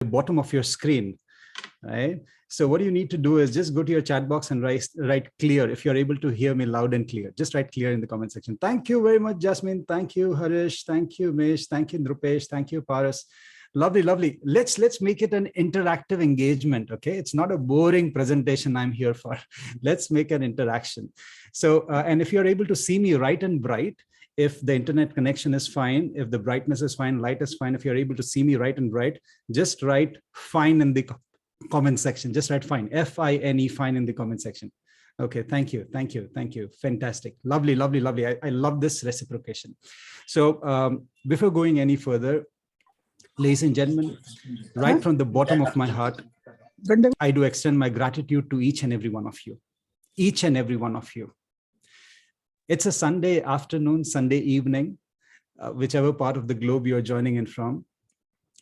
the bottom of your screen, right? So what you need to do is just go to your chat box and write clear. If you're able to hear me loud and clear, just write clear in the comment section. Thank you very much, Jasmine. Thank you, Harish. Thank you, Mesh. Thank you, Drupesh. Thank you, Paras. Lovely, lovely. Let's make it an interactive engagement. Okay, it's not a boring presentation I'm here for. Let's make an interaction. So, and if you're able to see me right and bright, if the internet connection is fine, if the brightness is fine, light is fine, if you're able to see me right and bright, just write fine in the comment section. Just write fine, F-I-N-E, fine in the comment section. Okay, thank you, thank you, thank you. Fantastic, lovely, lovely, lovely. I love this reciprocation. So before going any further, ladies and gentlemen, right from the bottom of my heart, I do extend my gratitude to each and every one of you. Each and every one of you. It's a Sunday afternoon, Sunday evening, whichever part of the globe you're joining in from.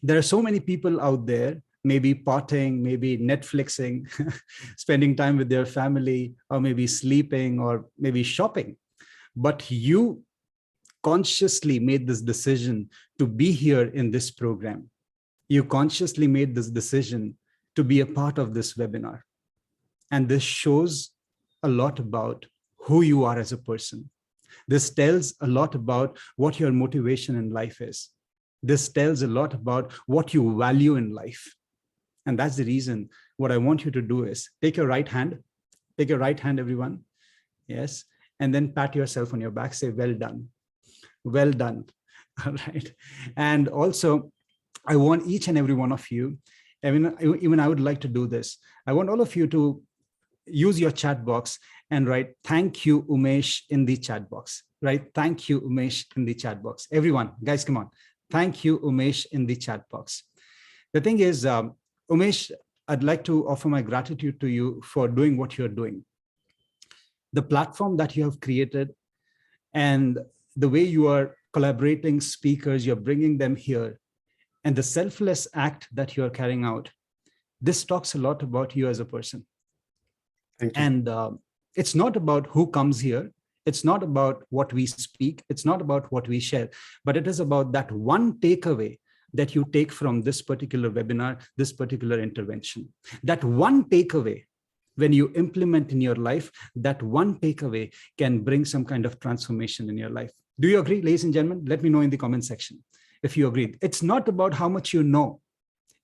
There are so many people out there, maybe partying, maybe Netflixing, spending time with their family, or maybe sleeping, or maybe shopping. But you consciously made this decision to be here in this program. You consciously made this decision to be a part of this webinar. And this shows a lot about who you are as a person. This tells a lot about what your motivation in life is. This tells a lot about what you value in life. And that's the reason what I want you to do is take your right hand, everyone. Yes. And then pat yourself on your back, say, well done. Well done. All right. And also, I want each and every one of you, even I would like to do this. I want all of you to use your chat box and write thank you, Umesh, in the chat box. Right? Thank you, Umesh, in the chat box. Everyone, guys, come on. Thank you, Umesh, in the chat box. The thing is, Umesh, I'd like to offer my gratitude to you for doing what you're doing. The platform that you have created and the way you are collaborating speakers, you're bringing them here, and the selfless act that you're carrying out, this talks a lot about you as a person. Thank you. And it's not about who comes here. It's not about what we speak. It's not about what we share, but it is about that one takeaway that you take from this particular webinar, this particular intervention. That one takeaway, when you implement in your life, that one takeaway can bring some kind of transformation in your life. Do you agree, ladies and gentlemen? Let me know in the comment section if you agree. It's not about how much you know.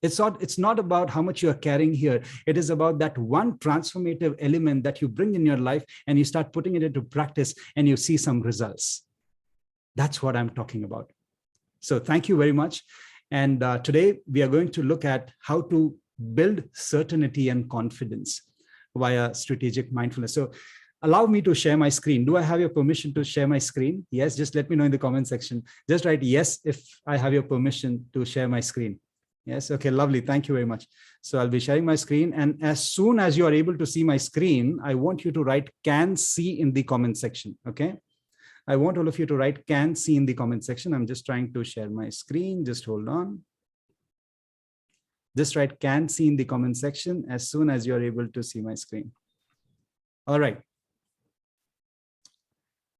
It's not about how much you're carrying here. It is about that one transformative element that you bring in your life and you start putting it into practice and you see some results. That's what I'm talking about. So thank you very much. And today we are going to look at how to build certainty and confidence via strategic mindfulness. So allow me to share my screen. Do I have your permission to share my screen? Yes, just let me know in the comment section. Just write yes if I have your permission to share my screen. Yes, okay, lovely. Thank you very much. So I'll be sharing my screen. And as soon as you are able to see my screen, I want you to write can see in the comment section, okay? I want all of you to write can see in the comment section. I'm just trying to share my screen. Just hold on. Just write can see in the comment section as soon as you're able to see my screen. All right.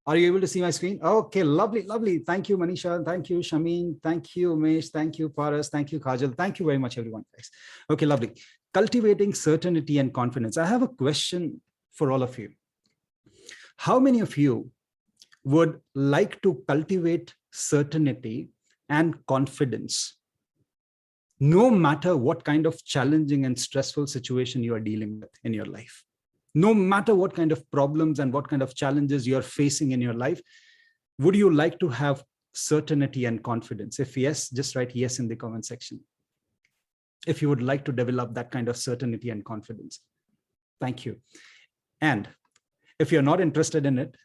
Are you able to see my screen? Okay, lovely, lovely. Thank you, Manisha. Thank you, Shamin. Thank you, Umesh. Thank you, Paras. Thank you, Kajal. Thank you very much, everyone. Okay, lovely. Cultivating certainty and confidence. I have a question for all of you. How many of you would like to cultivate certainty and confidence, no matter what kind of challenging and stressful situation you are dealing with in your life? No matter what kind of problems and what kind of challenges you're facing in your life, would you like to have certainty and confidence? If yes, just write yes in the comment section. If you would like to develop that kind of certainty and confidence. Thank you. And if you're not interested in it,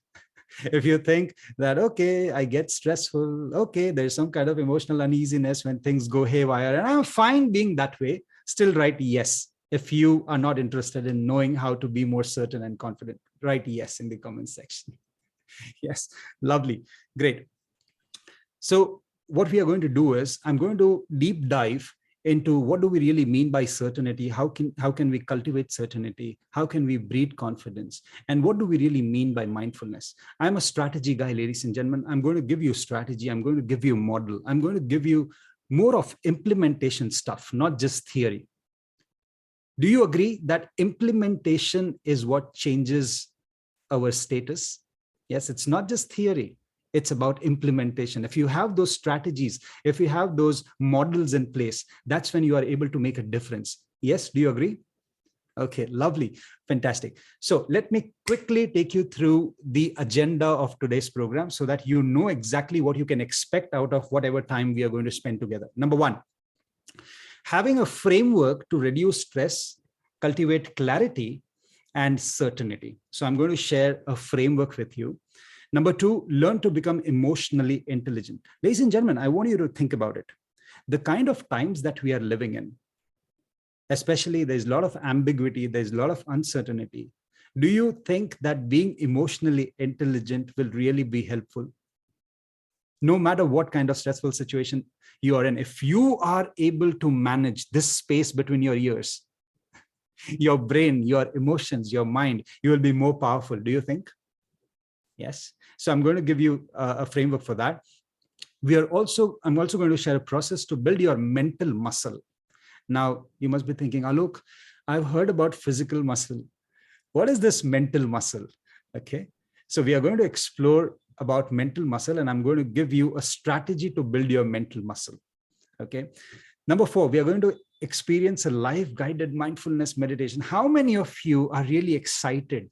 if you think that, okay, I get stressful, okay, there's some kind of emotional uneasiness when things go haywire, and I'm fine being that way, still write yes. If you are not interested in knowing how to be more certain and confident, write yes in the comment section. Yes, lovely, great. So what we are going to do is I'm going to deep dive into what do we really mean by certainty, how can we cultivate certainty, how can we breed confidence, and what do we really mean by mindfulness. I'm a strategy guy, ladies and gentlemen. I'm going to give you strategy, I'm going to give you model, I'm going to give you more of implementation stuff, not just theory. Do you agree that implementation is what changes our status? Yes, it's not just theory. It's about implementation. If you have those strategies, if you have those models in place, that's when you are able to make a difference. Yes, do you agree? Okay, lovely, fantastic. So let me quickly take you through the agenda of today's program so that you know exactly what you can expect out of whatever time we are going to spend together. Number one, having a framework to reduce stress, cultivate clarity, and certainty. So I'm going to share a framework with you. Number two, learn to become emotionally intelligent. Ladies and gentlemen, I want you to think about it. The kind of times that we are living in, especially there's a lot of ambiguity, there's a lot of uncertainty. Do you think that being emotionally intelligent will really be helpful? No matter what kind of stressful situation you are in, if you are able to manage this space between your ears, your brain, your emotions, your mind, you will be more powerful. Do you think? Yes. So I'm going to give you a framework for that. I'm also going to share a process to build your mental muscle. Now, you must be thinking, Alok, I've heard about physical muscle. What is this mental muscle? Okay. So we are going to explore about mental muscle, and I'm going to give you a strategy to build your mental muscle. Okay. Number four, we are going to experience a live guided mindfulness meditation. How many of you are really excited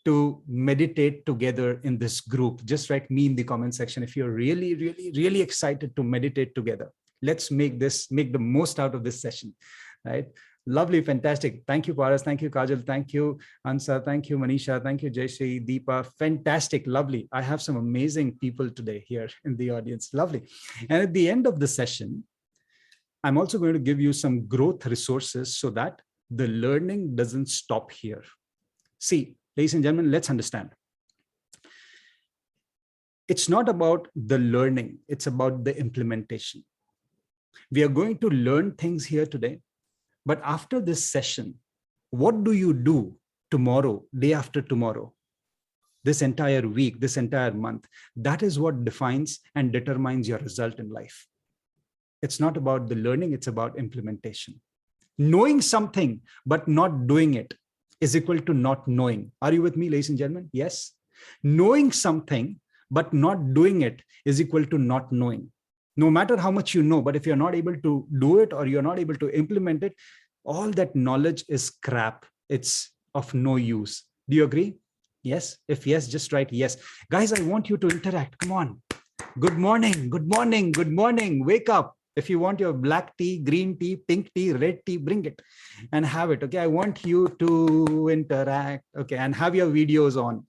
to meditate together in this group? Just write me in the comment section if you're really, really, really excited to meditate together. Let's make the most out of this session, right? Lovely, fantastic. Thank you, Paras. Thank you, Kajal. Thank you, Ansa. Thank you, Manisha. Thank you, Jayshree, Deepa. Fantastic, lovely. I have some amazing people today here in the audience. Lovely. And at the end of the session, I'm also going to give you some growth resources so that the learning doesn't stop here. See, ladies and gentlemen, let's understand. It's not about the learning, it's about the implementation. We are going to learn things here today, but after this session, what do you do tomorrow, day after tomorrow, this entire week, this entire month? That is what defines and determines your result in life. It's not about the learning, it's about implementation. Knowing something, but not doing it is equal to not knowing. Are you with me, ladies and gentlemen? Yes. Knowing something, but not doing it is equal to not knowing. No matter how much you know, but if you're not able to do it or you're not able to implement it, all that knowledge is crap. It's of no use. Do you agree? Yes. If yes, just write yes. Guys, I want you to interact. Come on. Good morning. Good morning. Good morning. Wake up. If you want your black tea, green tea, pink tea, red tea, bring it and have it. Okay. I want you to interact. Okay. And have your videos on.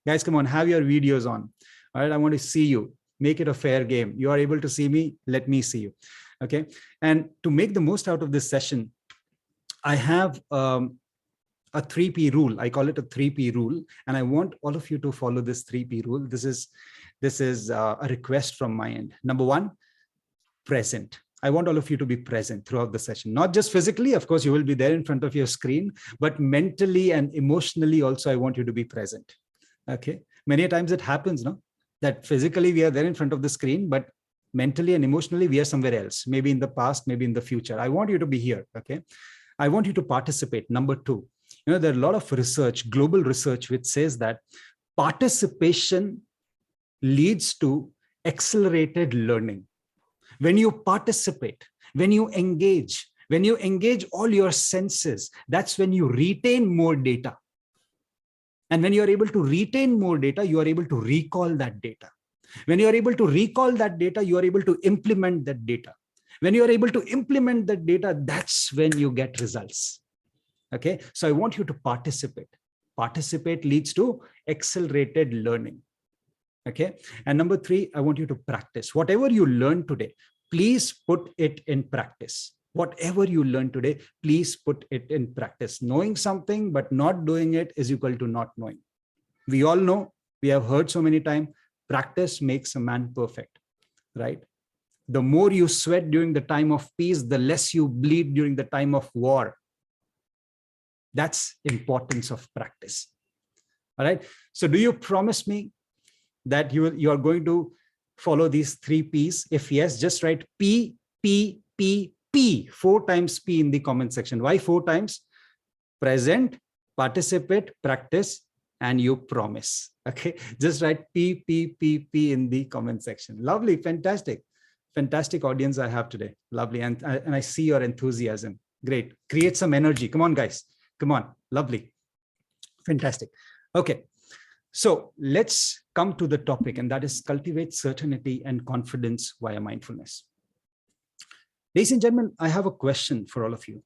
Guys, come on, have your videos on. All right. I want to see you. Make it a fair game. You are able to see me. Let me see you. Okay. And to make the most out of this session, I have a 3P rule. I call it a 3P rule. And I want all of you to follow this 3P rule. This is a request from my end. Number one, present. I want all of you to be present throughout the session, not just physically. Of course, you will be there in front of your screen, but mentally and emotionally also, I want you to be present. Okay. Many times it happens, no? That physically we are there in front of the screen, but mentally and emotionally we are somewhere else, maybe in the past, maybe in the future. I want you to be here. Okay. I want you to participate. Number two, there are a lot of research, global research, which says that participation leads to accelerated learning. When you participate, when you engage all your senses, that's when you retain more data. And when you are able to retain more data, you are able to recall that data. When you are able to recall that data, you are able to implement that data. When you are able to implement that data, that's when you get results. Okay. So I want you to participate. Participate leads to accelerated learning. Okay. And number three, I want you to practice. Whatever you learn today, please put it in practice. Whatever you learn today, please put it in practice. Knowing something but not doing it is equal to not knowing. We all know, we have heard so many times, practice makes a man perfect, right? The more you sweat during the time of peace, the less you bleed during the time of war. That's importance of practice. All right. So do you promise me that you are going to follow these 3 P's? If yes, just write P P, P, P, 4 times P in the comment section. Why 4 times? Present, participate, practice, and you promise. Okay, just write P, P, P, P in the comment section. Lovely, fantastic. Fantastic audience I have today. Lovely. And I see your enthusiasm. Great. Create some energy. Come on, guys. Come on. Lovely. Fantastic. Okay. So let's come to the topic, and that is cultivate certainty and confidence via mindfulness. Ladies and gentlemen, I have a question for all of you.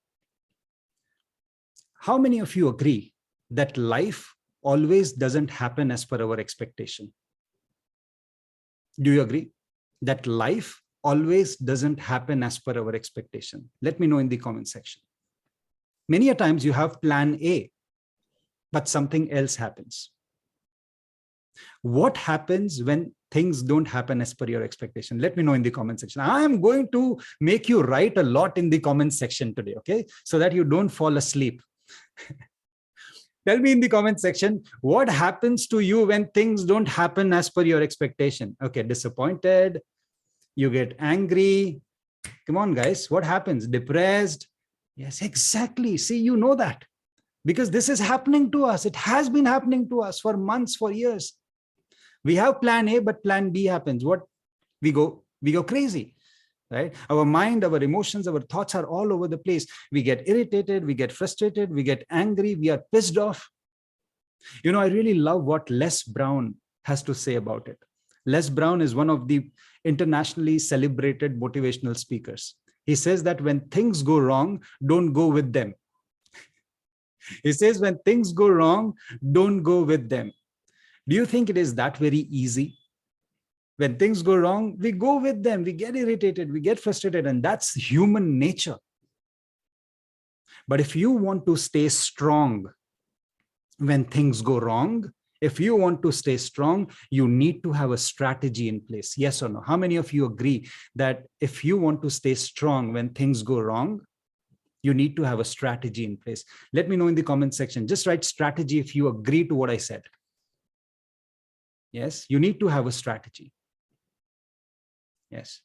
How many of you agree that life always doesn't happen as per our expectation? Do you agree that life always doesn't happen as per our expectation? Let me know in the comment section. Many a times you have plan A, but something else happens. What happens when things don't happen as per your expectation? Let me know in the comment section. I am going to make you write a lot in the comment section today, okay? So that you don't fall asleep. Tell me in the comment section, what happens to you when things don't happen as per your expectation? Okay, disappointed, you get angry. Come on, guys, what happens? Depressed. Yes, exactly. See, you know that because this is happening to us. It has been happening to us for months, for years. We have plan A, but plan B happens. What? We go crazy, right? Our mind, our emotions, our thoughts are all over the place. We get irritated, we get frustrated, we get angry, we are pissed off. You know, I really love what Les Brown has to say about it. Les Brown is one of the internationally celebrated motivational speakers. He says that when things go wrong, don't go with them. He says when things go wrong, don't go with them. Do you think it is that very easy? When things go wrong, we go with them, we get irritated, we get frustrated, and that's human nature. But if you want to stay strong when things go wrong, if you want to stay strong, you need to have a strategy in place. Yes or no? How many of you agree that if you want to stay strong when things go wrong, you need to have a strategy in place? Let me know in the comment section. Just write strategy if you agree to what I said. Yes, you need to have a strategy. Yes.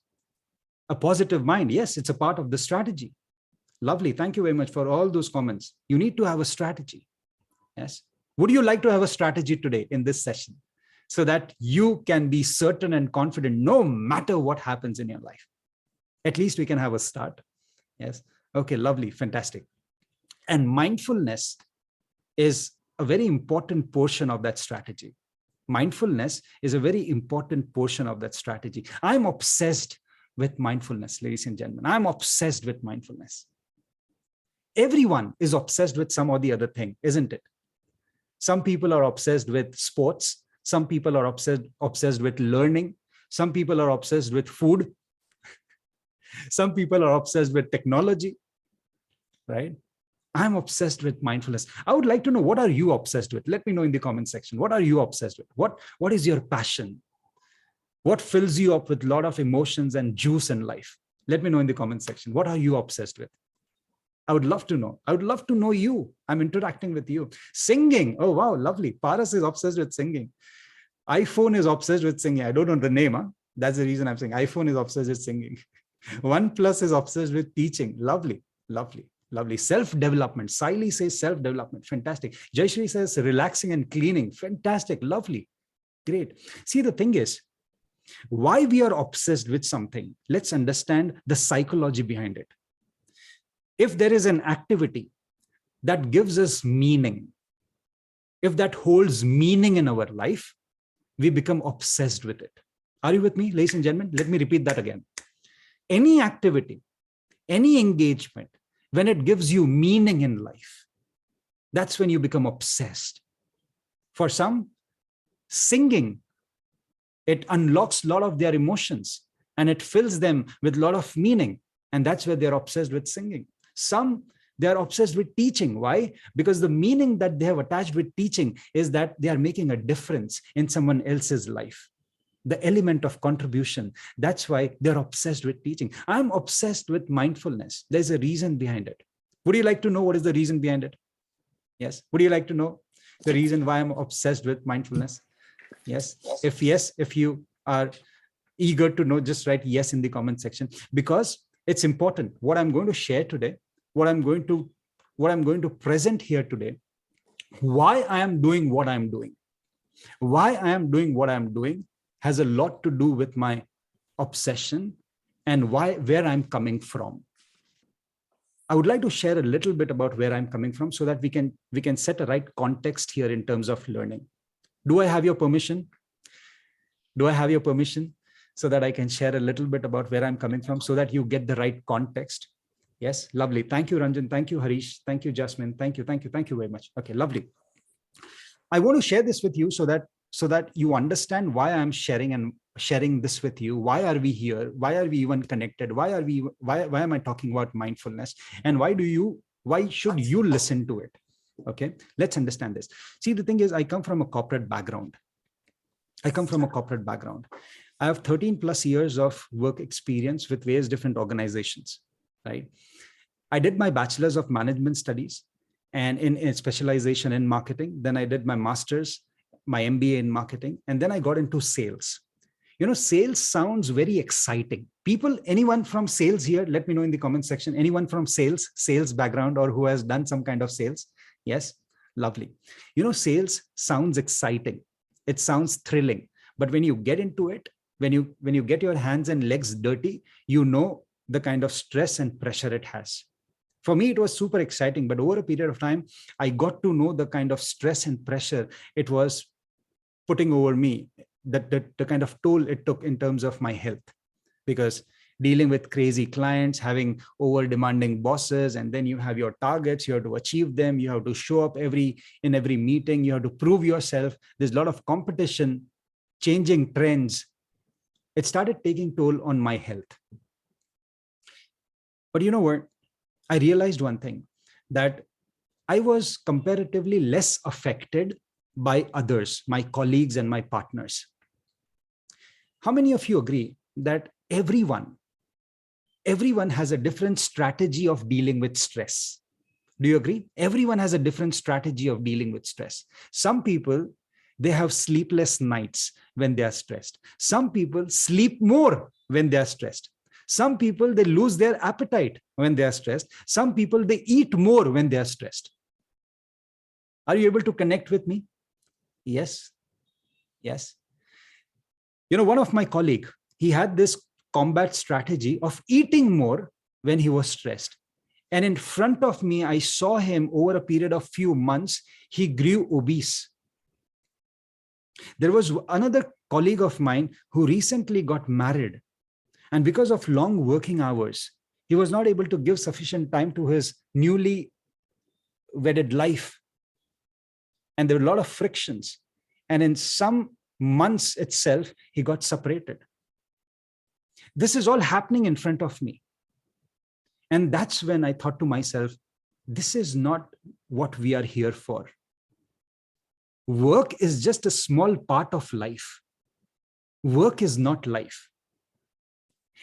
A positive mind. Yes, it's a part of the strategy. Lovely. Thank you very much for all those comments. You need to have a strategy. Yes. Would you like to have a strategy today in this session so that you can be certain and confident no matter what happens in your life? At least we can have a start. Yes. Okay, lovely. Fantastic. And mindfulness is a very important portion of that strategy. Mindfulness is a very important portion of that strategy. I'm obsessed with mindfulness, ladies and gentlemen. I'm obsessed with mindfulness. Everyone is obsessed with some or the other thing, isn't it? Some people are obsessed with sports. Some people are obsessed with learning. Some people are obsessed with food. Some people are obsessed with technology, right? I'm obsessed with mindfulness. I would like to know, what are you obsessed with? Let me know in the comment section. What are you obsessed with? What is your passion? What fills you up with a lot of emotions and juice in life? Let me know in the comment section. What are you obsessed with? I would love to know. I would love to know you. I'm interacting with you. Singing. Oh, wow. Lovely. Paras is obsessed with singing. iPhone is obsessed with singing. I don't know the name. Huh? That's the reason I'm saying iPhone is obsessed with singing. OnePlus is obsessed with teaching. Lovely. Lovely. Lovely. Self-development. Siley says self-development. Fantastic. Jayashri says relaxing and cleaning. Fantastic. Lovely. Great. See, the thing is, why we are obsessed with something, let's understand the psychology behind it. If there is an activity that gives us meaning, if that holds meaning in our life, we become obsessed with it. Are you with me, ladies and gentlemen? Let me repeat that again. Any activity, any engagement, when it gives you meaning in life, that's when you become obsessed. For some, singing, it unlocks a lot of their emotions and it fills them with a lot of meaning. And that's where they're obsessed with singing. Some, they're obsessed with teaching. Why? Because the meaning that they have attached with teaching is that they are making a difference in someone else's life. The element of contribution. That's why they're obsessed with teaching. I'm obsessed with mindfulness. There's a reason behind it. Would you like to know what is the reason behind it? Yes. Would you like to know the reason why I'm obsessed with mindfulness? Yes. If you are eager to know, just write yes in the comment section. Because It's important. What I'm going to share today, what I'm going to present here today, why I am doing what I'm doing. Why I am doing what I'm doing has a lot to do with my obsession and where I'm coming from. I would like to share a little bit about where I'm coming from so that we can set a right context here in terms of learning. Do I have your permission? Do I have your permission so that I can share a little bit about where I'm coming from so that you get the right context? Yes, lovely. Thank you, Ranjan. Thank you, Harish. Thank you, Jasmine. Thank you very much. Okay, lovely. I want to share this with you so that you understand why I'm sharing this with you. Why are we here? Why are we even connected? Why am I talking about mindfulness? And why should you listen to it? Okay, let's understand this. See, the thing is, I come from a corporate background. I have 13 plus years of work experience with various different organizations, right? I did my bachelor's of management studies and in specialization in marketing. Then I did my master's, my MBA in marketing, and then I got into sales. Sales sounds very exciting. Anyone from sales here, let me know in the comment section. Anyone from sales background or who has done some kind of sales? Yes, lovely. Sales sounds exciting. It sounds thrilling. But when you get into it, when you get your hands and legs dirty, the kind of stress and pressure it has. For me, it was super exciting, but over a period of time, I got to know the kind of stress and pressure it was putting over me, the kind of toll it took in terms of my health, because dealing with crazy clients, having over demanding bosses, and then you have your targets, you have to achieve them, you have to show up in every meeting, you have to prove yourself. There's a lot of competition, changing trends. It started taking toll on my health. But you know what? I realized one thing, that I was comparatively less affected by others, my colleagues and my partners. How many of you agree that everyone has a different strategy of dealing with stress? Do you agree? Everyone has a different strategy of dealing with stress. Some people, they have sleepless nights when they are stressed. Some people sleep more when they are stressed. Some people, they lose their appetite when they are stressed. Some people, they eat more when they are stressed. Are you able to connect with me? Yes. Yes. One of my colleagues, he had this combat strategy of eating more when he was stressed. And in front of me, I saw him over a period of few months, he grew obese. There was another colleague of mine who recently got married. And because of long working hours, he was not able to give sufficient time to his newly wedded life. And there were a lot of frictions. And in some months itself, he got separated. This is all happening in front of me. And that's when I thought to myself, this is not what we are here for. Work is just a small part of life. Work is not life.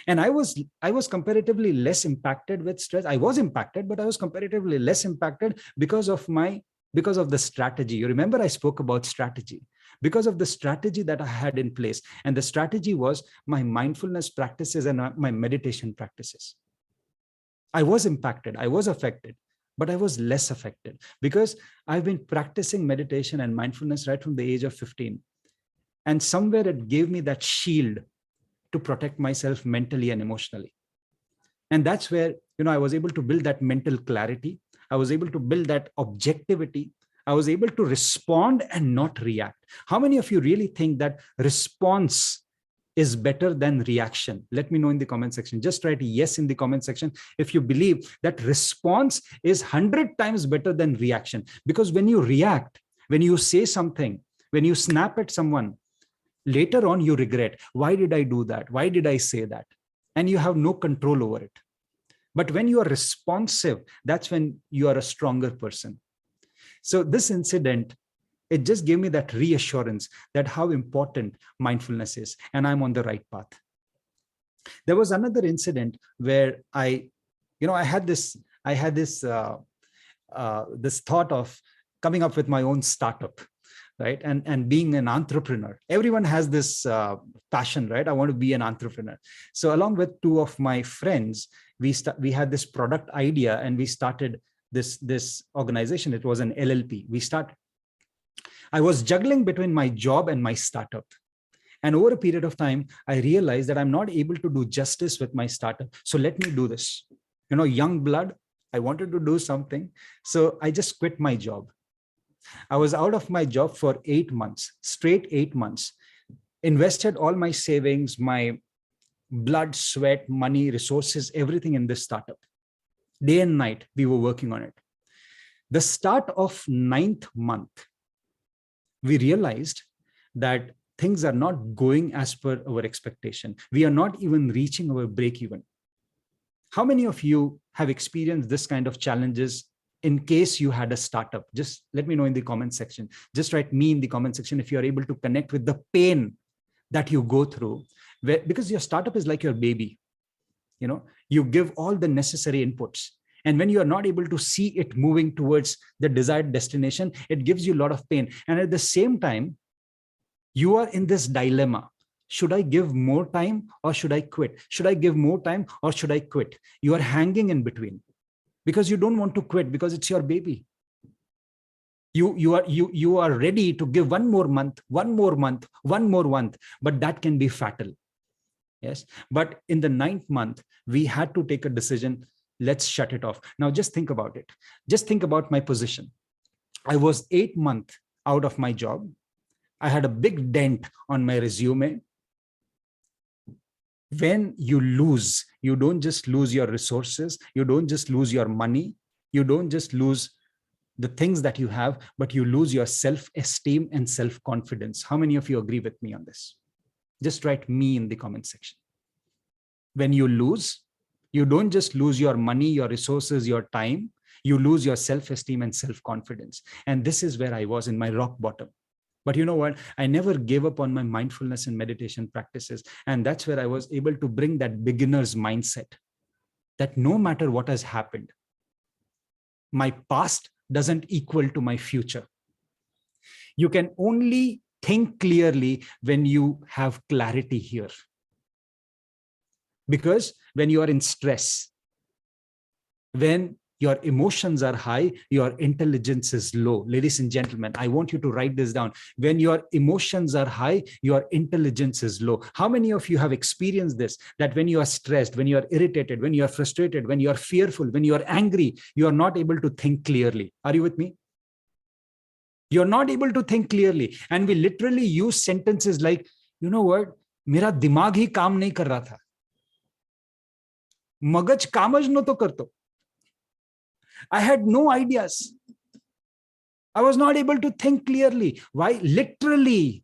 And I was comparatively less impacted with stress. I was impacted, but I was comparatively less impacted because of the strategy. You remember I spoke about strategy. Because of the strategy that I had in place. And the strategy was my mindfulness practices and my meditation practices. I was impacted, I was affected, but I was less affected because I've been practicing meditation and mindfulness right from the age of 15. And somewhere it gave me that shield to protect myself mentally and emotionally. And that's where, I was able to build that mental clarity. I was able to build that objectivity. I was able to respond and not react. How many of you really think that response is better than reaction? Let me know in the comment section. Just write yes in the comment section if you believe that response is 100 times better than reaction. Because when you react, when you say something, when you snap at someone, later on you regret. Why did I do that? Why did I say that? And you have no control over it. But when you are responsive, that's when you are a stronger person. So this incident, it just gave me that reassurance that how important mindfulness is, and I'm on the right path. There was another incident where I had this thought of coming up with my own startup. right? And being an entrepreneur. Everyone has this passion, right? I want to be an entrepreneur. So along with two of my friends, we had this product idea, and we started this organization. It was an LLP. I was juggling between my job and my startup. And over a period of time, I realized that I'm not able to do justice with my startup. So let me do this. Young blood, I wanted to do something. So I just quit my job. I was out of my job for 8 months, straight 8 months, invested all my savings, my blood, sweat, money, resources, everything in this startup. Day and night, we were working on it. The start of 9th month, we realized that things are not going as per our expectation. We are not even reaching our break even. How many of you have experienced this kind of challenges in case you had a startup? Just let me know in the comment section. Just write me in the comment section if you are able to connect with the pain that you go through, because your startup is like your baby. You give all the necessary inputs. And when you are not able to see it moving towards the desired destination, it gives you a lot of pain. And at the same time, you are in this dilemma. Should I give more time or should I quit? Should I give more time or should I quit? You are hanging in between because you don't want to quit because it's your baby. You are ready to give one more month, but that can be fatal. Yes. But in the 9th month, we had to take a decision. Let's shut it off. Now, just think about it. Just think about my position. I was 8 months out of my job. I had a big dent on my resume. When you lose, you don't just lose your resources. You don't just lose your money. You don't just lose the things that you have, but you lose your self-esteem and self-confidence. How many of you agree with me on this? Just write me in the comment section. When you lose, you don't just lose your money, your resources, your time. You lose your self-esteem and self-confidence. And this is where I was in my rock bottom. But you know what? I never gave up on my mindfulness and meditation practices. And that's where I was able to bring that beginner's mindset that no matter what has happened, my past doesn't equal to my future. You can only think clearly when you have clarity here. Because when you are in stress, when your emotions are high, your intelligence is low. Ladies and gentlemen, I want you to write this down. When your emotions are high, your intelligence is low. How many of you have experienced this? That when you are stressed, when you are irritated, when you are frustrated, when you are fearful, when you are angry, you are not able to think clearly. Are you with me? You're not able to think clearly. And we literally use sentences like, you know what? मेरा दिमाग ही काम नहीं कर रहा था. मगज कामज न तो करतो. I had no ideas. I was not able to think clearly. Why? Literally,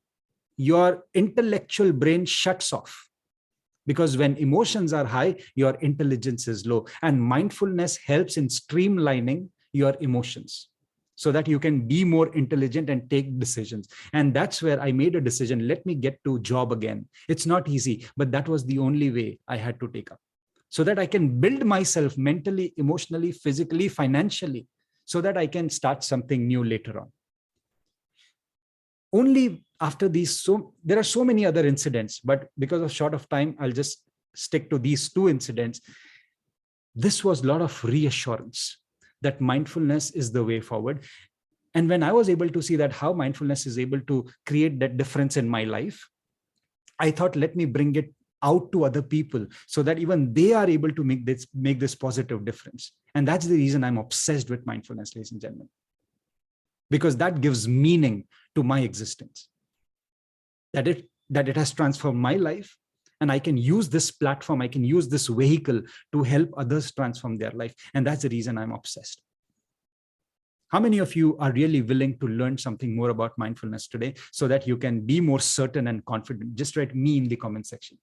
your intellectual brain shuts off. Because when emotions are high, your intelligence is low. And mindfulness helps in streamlining your emotions so that you can be more intelligent and take decisions. And that's where I made a decision. Let me get to job again. It's not easy, but that was the only way I had to take up, so that I can build myself mentally, emotionally, physically, financially, so that I can start something new later on. Only after these, there are so many other incidents, but because of short of time, I'll just stick to these 2 incidents. This was a lot of reassurance that mindfulness is the way forward. And when I was able to see that how mindfulness is able to create that difference in my life, I thought, let me bring it out to other people so that even they are able to make this positive difference. And that's the reason I'm obsessed with mindfulness, ladies and gentlemen, because that gives meaning to my existence, that it has transformed my life, and I can use this platform, I can use this vehicle to help others transform their life. And that's the reason I'm obsessed. How many of you are really willing to learn something more about mindfulness today so that you can be more certain and confident? Just write me in the comment section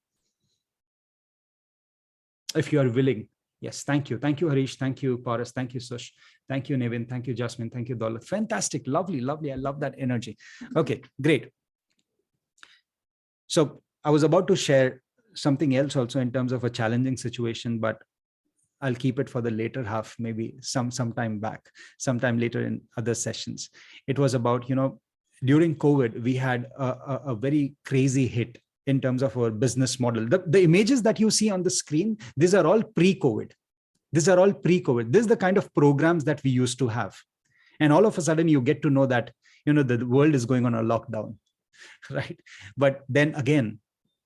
if you are willing. Yes, thank you. Thank you, Harish. Thank you, Paras. Thank you, Sush. Thank you, Nevin. Thank you, Jasmine. Thank you, Daulat. Fantastic. Lovely, lovely. I love that energy. Okay, great. So I was about to share something else also in terms of a challenging situation, but I'll keep it for the later half, maybe sometime later in other sessions. It was about, during COVID, we had a very crazy hit in terms of our business model. The images that you see on the screen, these are all pre-COVID. These are all pre-COVID. This is the kind of programs that we used to have. And all of a sudden you get to know that, the world is going on a lockdown, right? But then again,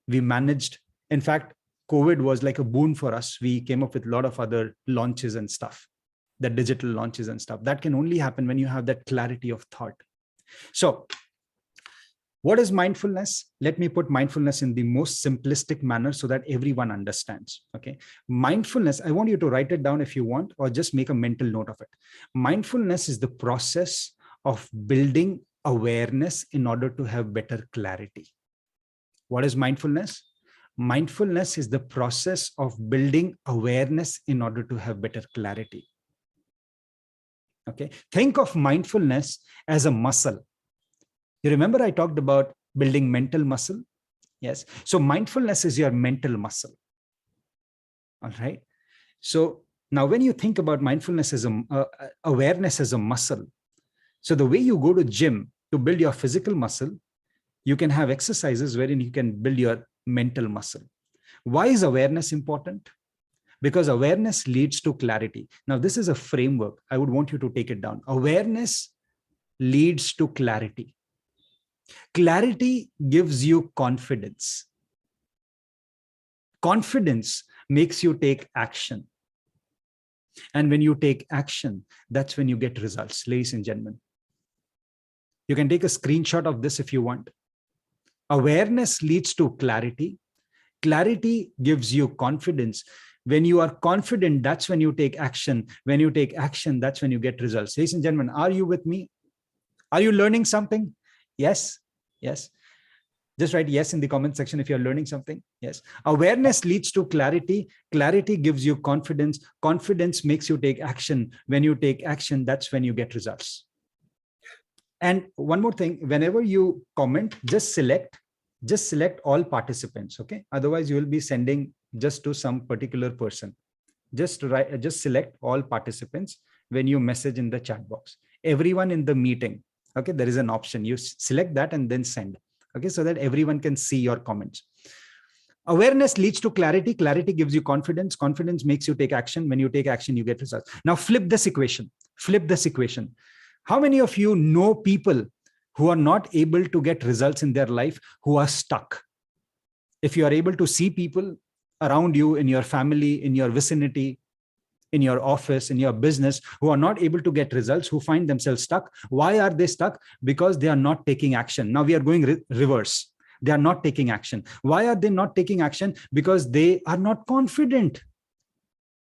we managed. In fact, COVID was like a boon for us. We came up with a lot of other launches and stuff, the digital launches and stuff. That can only happen when you have that clarity of thought. So what is mindfulness? Let me put mindfulness in the most simplistic manner so that everyone understands. Okay. Mindfulness, I want you to write it down if you want, or just make a mental note of it. Mindfulness is the process of building awareness in order to have better clarity. What is mindfulness? Mindfulness is the process of building awareness in order to have better clarity. Okay. Think of mindfulness as a muscle. You remember I talked about building mental muscle? Yes. So mindfulness is your mental muscle. All right. So now when you think about mindfulness as awareness as a muscle, so the way you go to gym to build your physical muscle, you can have exercises wherein you can build your mental muscle. Why is awareness important? Because awareness leads to clarity. Now, this is a framework. I would want you to take it down. Awareness leads to clarity. Clarity gives you confidence. Confidence makes you take action. And when you take action, that's when you get results, ladies and gentlemen. You can take a screenshot of this if you want. Awareness leads to clarity. Clarity gives you confidence. When you are confident, that's when you take action. When you take action, that's when you get results. Ladies and gentlemen, are you with me? Are you learning something? Yes. Yes. Just write yes in the comment section if you're learning something. Yes. Awareness leads to clarity. Clarity gives you confidence. Confidence makes you take action. When you take action, that's when you get results. And one more thing, whenever you comment, just select all participants. Okay. Otherwise, you will be sending just to some particular person. Just select all participants when you message in the chat box. Everyone in the meeting. Okay. There is an option. You select that and then send. Okay. So that everyone can see your comments. Awareness leads to clarity. Clarity gives you confidence. Confidence makes you take action. When you take action, you get results. Now flip this equation. Flip this equation. How many of you know people who are not able to get results in their life, who are stuck? If you are able to see people around you, in your family, in your vicinity, in your office, in your business, who are not able to get results, who find themselves stuck. Why are they stuck? Because they are not taking action. Now we are going reverse. They are not taking action. Why are they not taking action? Because they are not confident.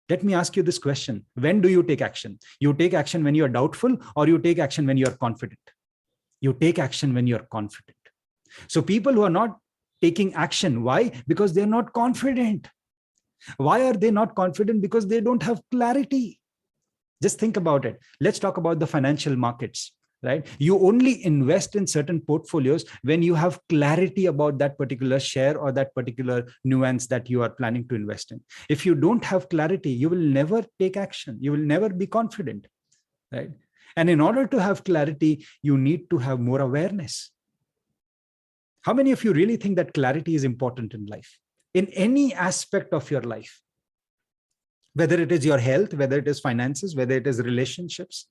Let me ask you this question. When do you take action? You take action when you are doubtful, or you take action when you are confident? You take action when you're confident. So people who are not taking action, why? Because they're not confident. Why are they not confident? Because they don't have clarity. Just think about it. Let's talk about the financial markets, right? You only invest in certain portfolios when you have clarity about that particular share or that particular nuance that you are planning to invest in. If you don't have clarity, you will never take action. You will never be confident, right? And in order to have clarity, you need to have more awareness. How many of you really think that clarity is important in life? In any aspect of your life? Whether it is your health, whether it is finances, whether it is relationships,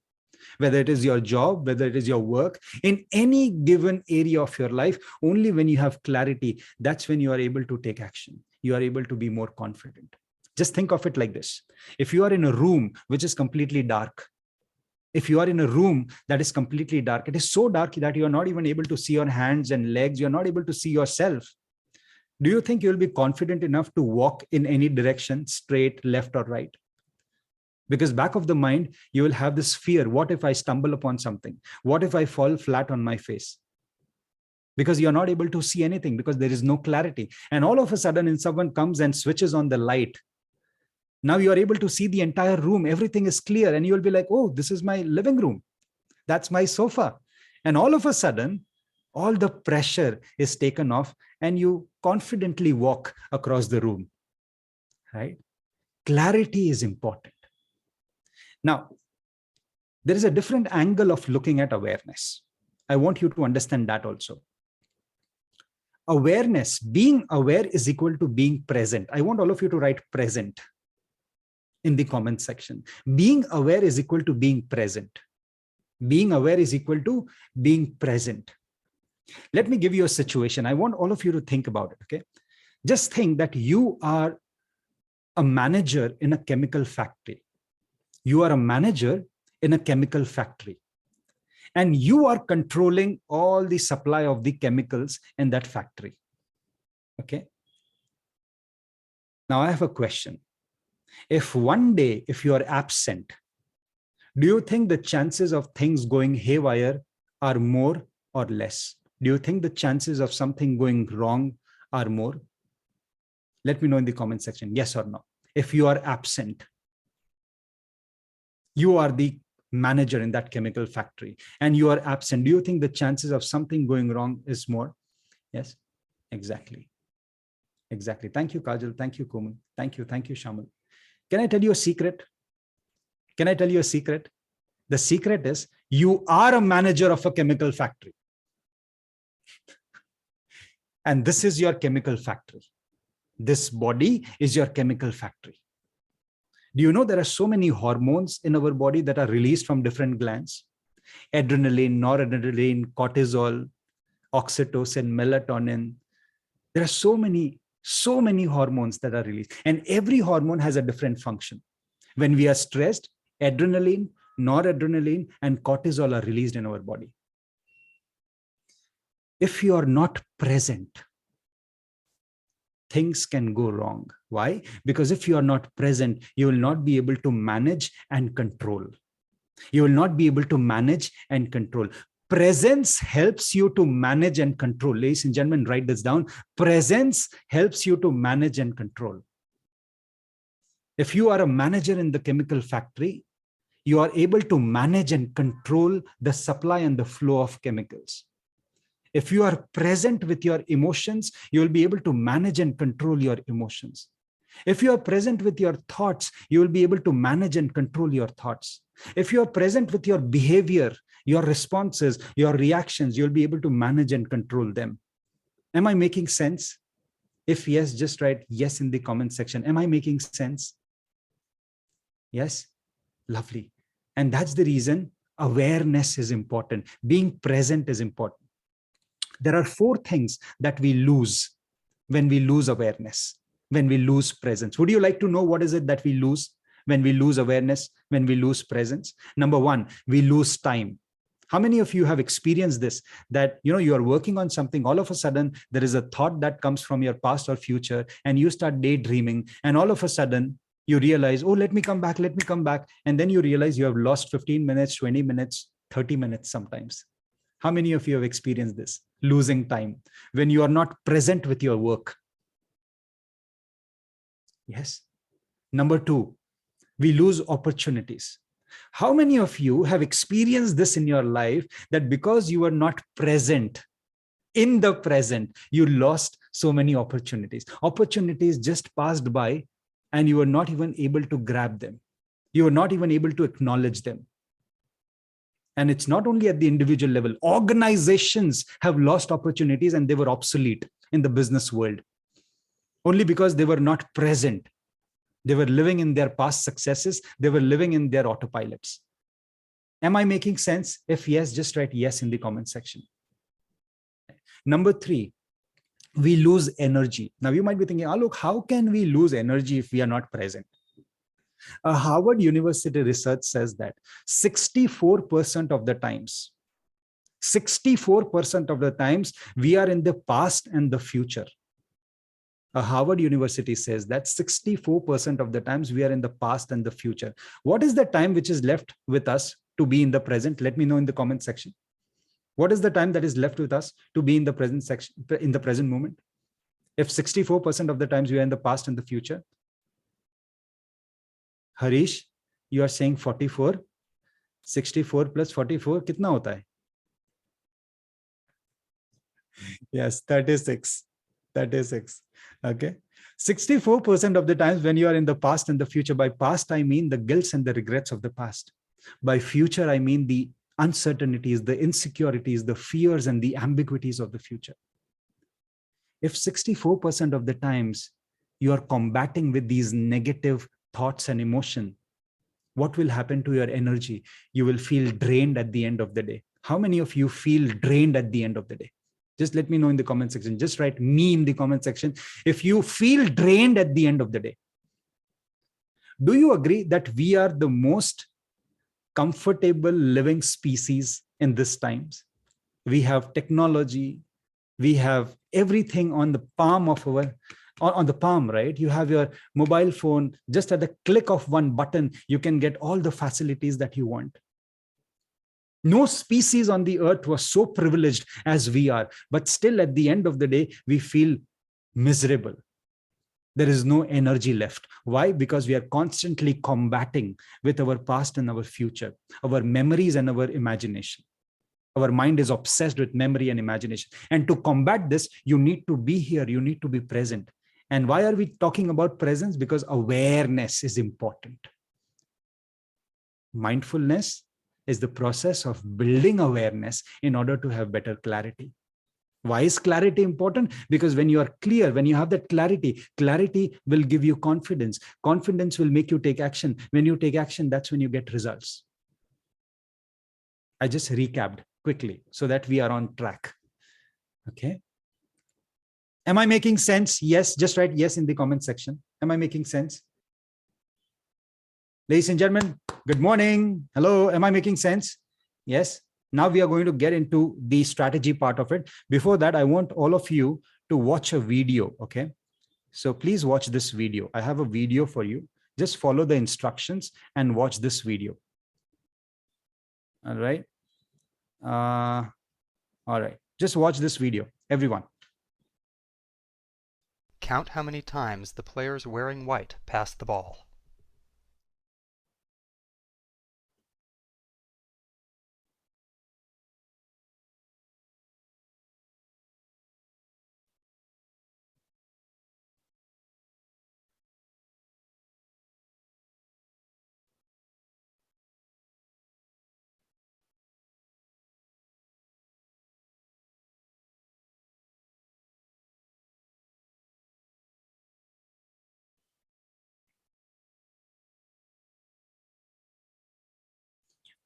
whether it is your job, whether it is your work, in any given area of your life, only when you have clarity, that's when you are able to take action. You are able to be more confident. Just think of it like this. If you are in a room which is completely dark, if you are in a room that is completely dark, it is so dark that you are not even able to see your hands and legs, you're not able to see yourself. Do you think you'll be confident enough to walk in any direction, straight, left, or right? Because back of the mind, you will have this fear. What if I stumble upon something? What if I fall flat on my face? Because you're not able to see anything, because there is no clarity. And all of a sudden, if someone comes and switches on the light, now you are able to see the entire room. Everything is clear. And you'll be like, oh, this is my living room. That's my sofa. And all of a sudden, all the pressure is taken off and you confidently walk across the room, right? Clarity is important. Now, there is a different angle of looking at awareness. I want you to understand that also. Awareness, being aware is equal to being present. I want all of you to write present in the comment section. Being aware is equal to being present. Being aware is equal to being present. Let me give you a situation. I want all of you to think about it, okay? Just think that you are a manager in a chemical factory. You are a manager in a chemical factory. And you are controlling all the supply of the chemicals in that factory. Okay. Now I have a question. If one day, if you are absent, do you think the chances of things going haywire are more or less? Do you think the chances of something going wrong are more? Let me know in the comment section, yes or no. If you are absent, you are the manager in that chemical factory and you are absent, do you think the chances of something going wrong is more? Yes, exactly. Exactly. Thank you, Kajal. Thank you, Komal. Thank you. Thank you, Shamal. Can I tell you a secret? Can I tell you a secret? The secret is you are a manager of a chemical factory. And this is your chemical factory. This body is your chemical factory. Do you know there are so many hormones in our body that are released from different glands? Adrenaline, noradrenaline, cortisol, oxytocin, melatonin. There are so many hormones that are released, and every hormone has a different function. When we are stressed, adrenaline, noradrenaline, and cortisol are released in our body. If you are not present, things can go wrong. Why? Because if you are not present, you will not be able to manage and control. You will not be able to manage and control. Presence helps you to manage and control. Ladies and gentlemen, write this down. Presence helps you to manage and control. If you are a manager in the chemical factory, you are able to manage and control the supply and the flow of chemicals. If you are present with your emotions, you will be able to manage and control your emotions. If you are present with your thoughts, you will be able to manage and control your thoughts. If you are present with your behavior, your responses, your reactions, you'll be able to manage and control them. Am I making sense? If yes, just write yes in the comment section. Am I making sense? Yes? Lovely. And that's the reason awareness is important. Being present is important. There are 4 things that we lose when we lose awareness, when we lose presence. Would you like to know what is it that we lose when we lose awareness, when we lose presence? Number 1, we lose time. How many of you have experienced this, that you are working on something, all of a sudden there is a thought that comes from your past or future and you start daydreaming, and all of a sudden you realize, oh, let me come back. And then you realize you have lost 15 minutes, 20 minutes, 30 minutes sometimes. How many of you have experienced this? Losing time when you are not present with your work. Yes. Number 2, we lose opportunities. How many of you have experienced this in your life, that because you were not present in the present, you lost so many opportunities? Opportunities just passed by and you were not even able to grab them. You were not even able to acknowledge them. And it's not only at the individual level. Organizations have lost opportunities and they were obsolete in the business world only because they were not present. They were living in their past successes. They were living in their autopilots. Am I making sense? If yes, just write yes in the comment section. Number 3, we lose energy. Now you might be thinking, Alok, how can we lose energy if we are not present? A Harvard University research says that 64% of the times, 64% of the times we are in the past and the future. A Harvard University says that 64% of the times we are in the past and the future. What is the time which is left with us to be in the present? Let me know in the comment section. What is the time that is left with us to be in the present section, in the present moment? If 64% of the times we are in the past and the future. Harish, you are saying 44. 64 plus 44, kitna hota hai? Yes, 36. 36. Okay. 64% of the times when you are in the past and the future. By past, I mean the guilts and the regrets of the past. By future, I mean the uncertainties, the insecurities, the fears, and the ambiguities of the future. If 64% of the times you are combating with these negative thoughts and emotion, what will happen to your energy? You will feel drained at the end of the day. How many of you feel drained at the end of the day? Just let me know in the comment section. Just write me in the comment section if you feel drained at the end of the day. Do you agree that we are the most comfortable living species in these times? We have technology, we have everything on the palm of our, on the palm, right? You have your mobile phone, just at the click of one button, you can get all the facilities that you want. No species on the earth was so privileged as we are, but still at the end of the day, we feel miserable. There is no energy left. Why? Because we are constantly combating with our past and our future, our memories and our imagination. Our mind is obsessed with memory and imagination. And to combat this, you need to be here. You need to be present. And why are we talking about presence? Because awareness is important. Mindfulness is the process of building awareness in order to have better clarity. Why is clarity important? Because when you are clear, when you have that clarity, clarity will give you confidence. Confidence will make you take action. When you take action, that's when you get results. I just recapped quickly so that we are on track. Okay. Am I making sense? Yes. Just write yes in the comment section. Am I making sense? Ladies and gentlemen, good morning. Hello. Am I making sense? Yes. Now we are going to get into the strategy part of it. Before that, I want all of you to watch a video. Okay. So please watch this video. I have a video for you. Just follow the instructions and watch this video. All right. All right. Just watch this video, everyone. Count how many times the players wearing white pass the ball.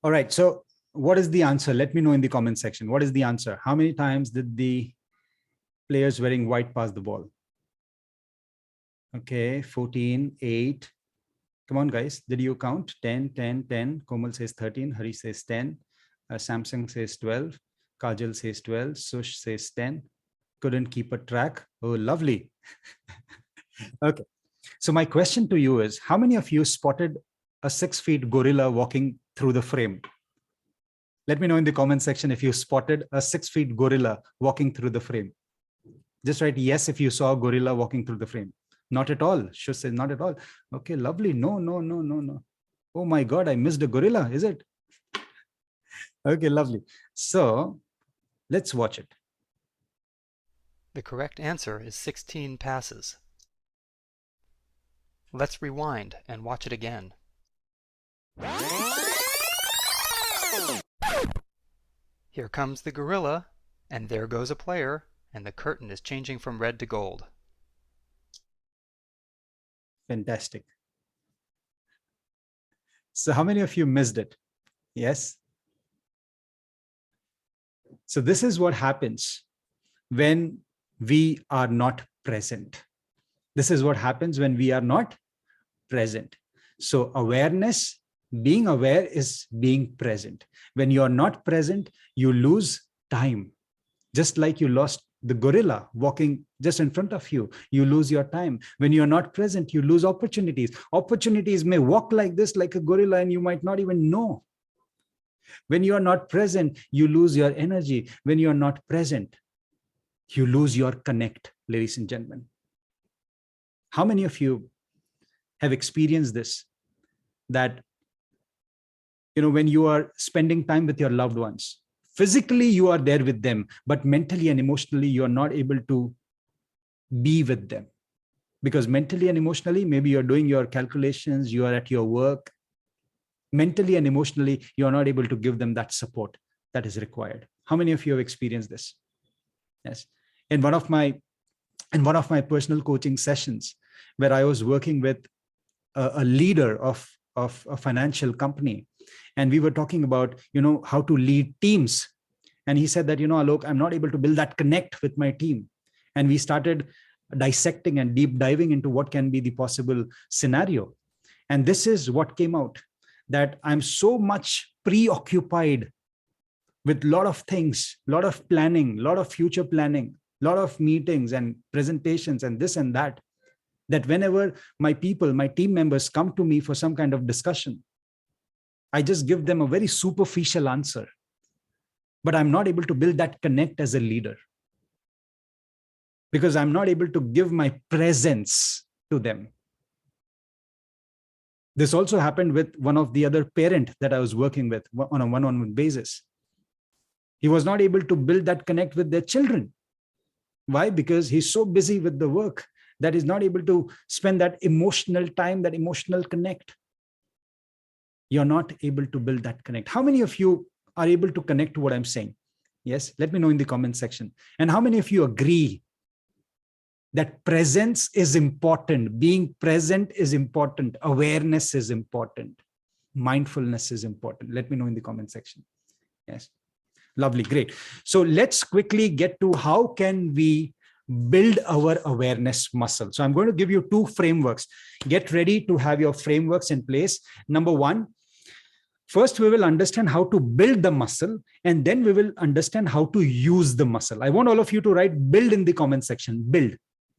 All right. So what is the answer? Let me know in the comment section. What is the answer? How many times did the players wearing white pass the ball? Okay, 14, 8. Come on, guys. Did you count? 10, 10, 10. Komal says 13. Hari says 10. Samsung says 12. Kajal says 12. Sush says 10. Couldn't keep a track. Oh, lovely. Okay. So my question to you is, how many of you spotted a 6-foot gorilla walking through the frame? Let me know in the comment section if you spotted a 6-foot gorilla walking through the frame. Just write yes if you saw a gorilla walking through the frame. Not at all. Shush says not at all. Okay, lovely. No, no, no, no, no. Oh my God, I missed a gorilla, is it? Okay, lovely. So let's watch it. The correct answer is 16 passes. Let's rewind and watch it again. Here comes the gorilla, and there goes a player, and the curtain is changing from red to gold. Fantastic. So how many of you missed it? Yes. So this is what happens when we are not present. This is what happens when we are not present. So awareness, being aware is being present. When you are not present, you lose time. Just like you lost the gorilla walking just in front of you, you lose your time. When you're not present, you lose opportunities. Opportunities may walk like this, like a gorilla, and you might not even know. When you are not present, you lose your energy. When you are not present, you lose your connect, ladies and gentlemen. How many of you have experienced this? That, when you are spending time with your loved ones, physically you are there with them, but mentally and emotionally you are not able to be with them, because mentally and emotionally maybe you're doing your calculations, you are at your work, Mentally and emotionally, you're not able to give them that support that is required. How many of you have experienced this? Yes. In one of my personal coaching sessions, where I was working with a leader of a financial company, and we were talking about, how to lead teams. And he said that, Alok, I'm not able to build that connect with my team. And we started dissecting and deep diving into what can be the possible scenario. And this is what came out, that I'm so much preoccupied with a lot of things, a lot of planning, a lot of future planning, a lot of meetings and presentations and this and that, that whenever my people, my team members come to me for some kind of discussion, I just give them a very superficial answer, but I'm not able to build that connect as a leader because I'm not able to give my presence to them. This also happened with one of the other parent that I was working with on a one-on-one basis. He was not able to build that connect with their children. Why? Because he's so busy with the work that he's not able to spend that emotional time, that emotional connect. You're not able to build that connect. How many of you are able to connect to what I'm saying? Yes, let me know in the comment section. And how many of you agree that presence is important, being present is important, awareness is important, mindfulness is important? Let me know in the comment section. Yes, lovely, great. So let's quickly get to how can we build our awareness muscle. So I'm going to give you two frameworks. Get ready to have your frameworks in place. Number one, first, we will understand how to build the muscle, and then we will understand how to use the muscle. I want all of you to write build in the comment section, build.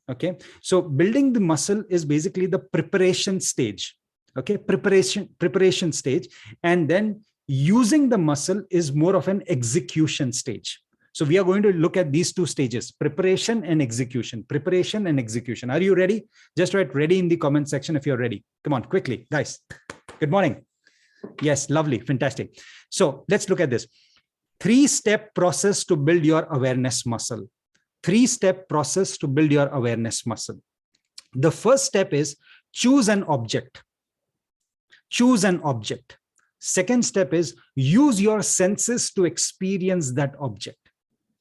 Okay. So building the muscle is basically the preparation stage. Okay. Preparation stage. And then using the muscle is more of an execution stage. So we are going to look at these two stages, preparation and execution, preparation and execution. Are you ready? Just write ready in the comment section if you're ready. Come on, quickly, guys. Good morning. Yes, lovely, fantastic. So let's look at this. 3-step process to build your awareness muscle. 3-step process to build your awareness muscle. The first step is choose an object. Choose an object. Second step is use your senses to experience that object.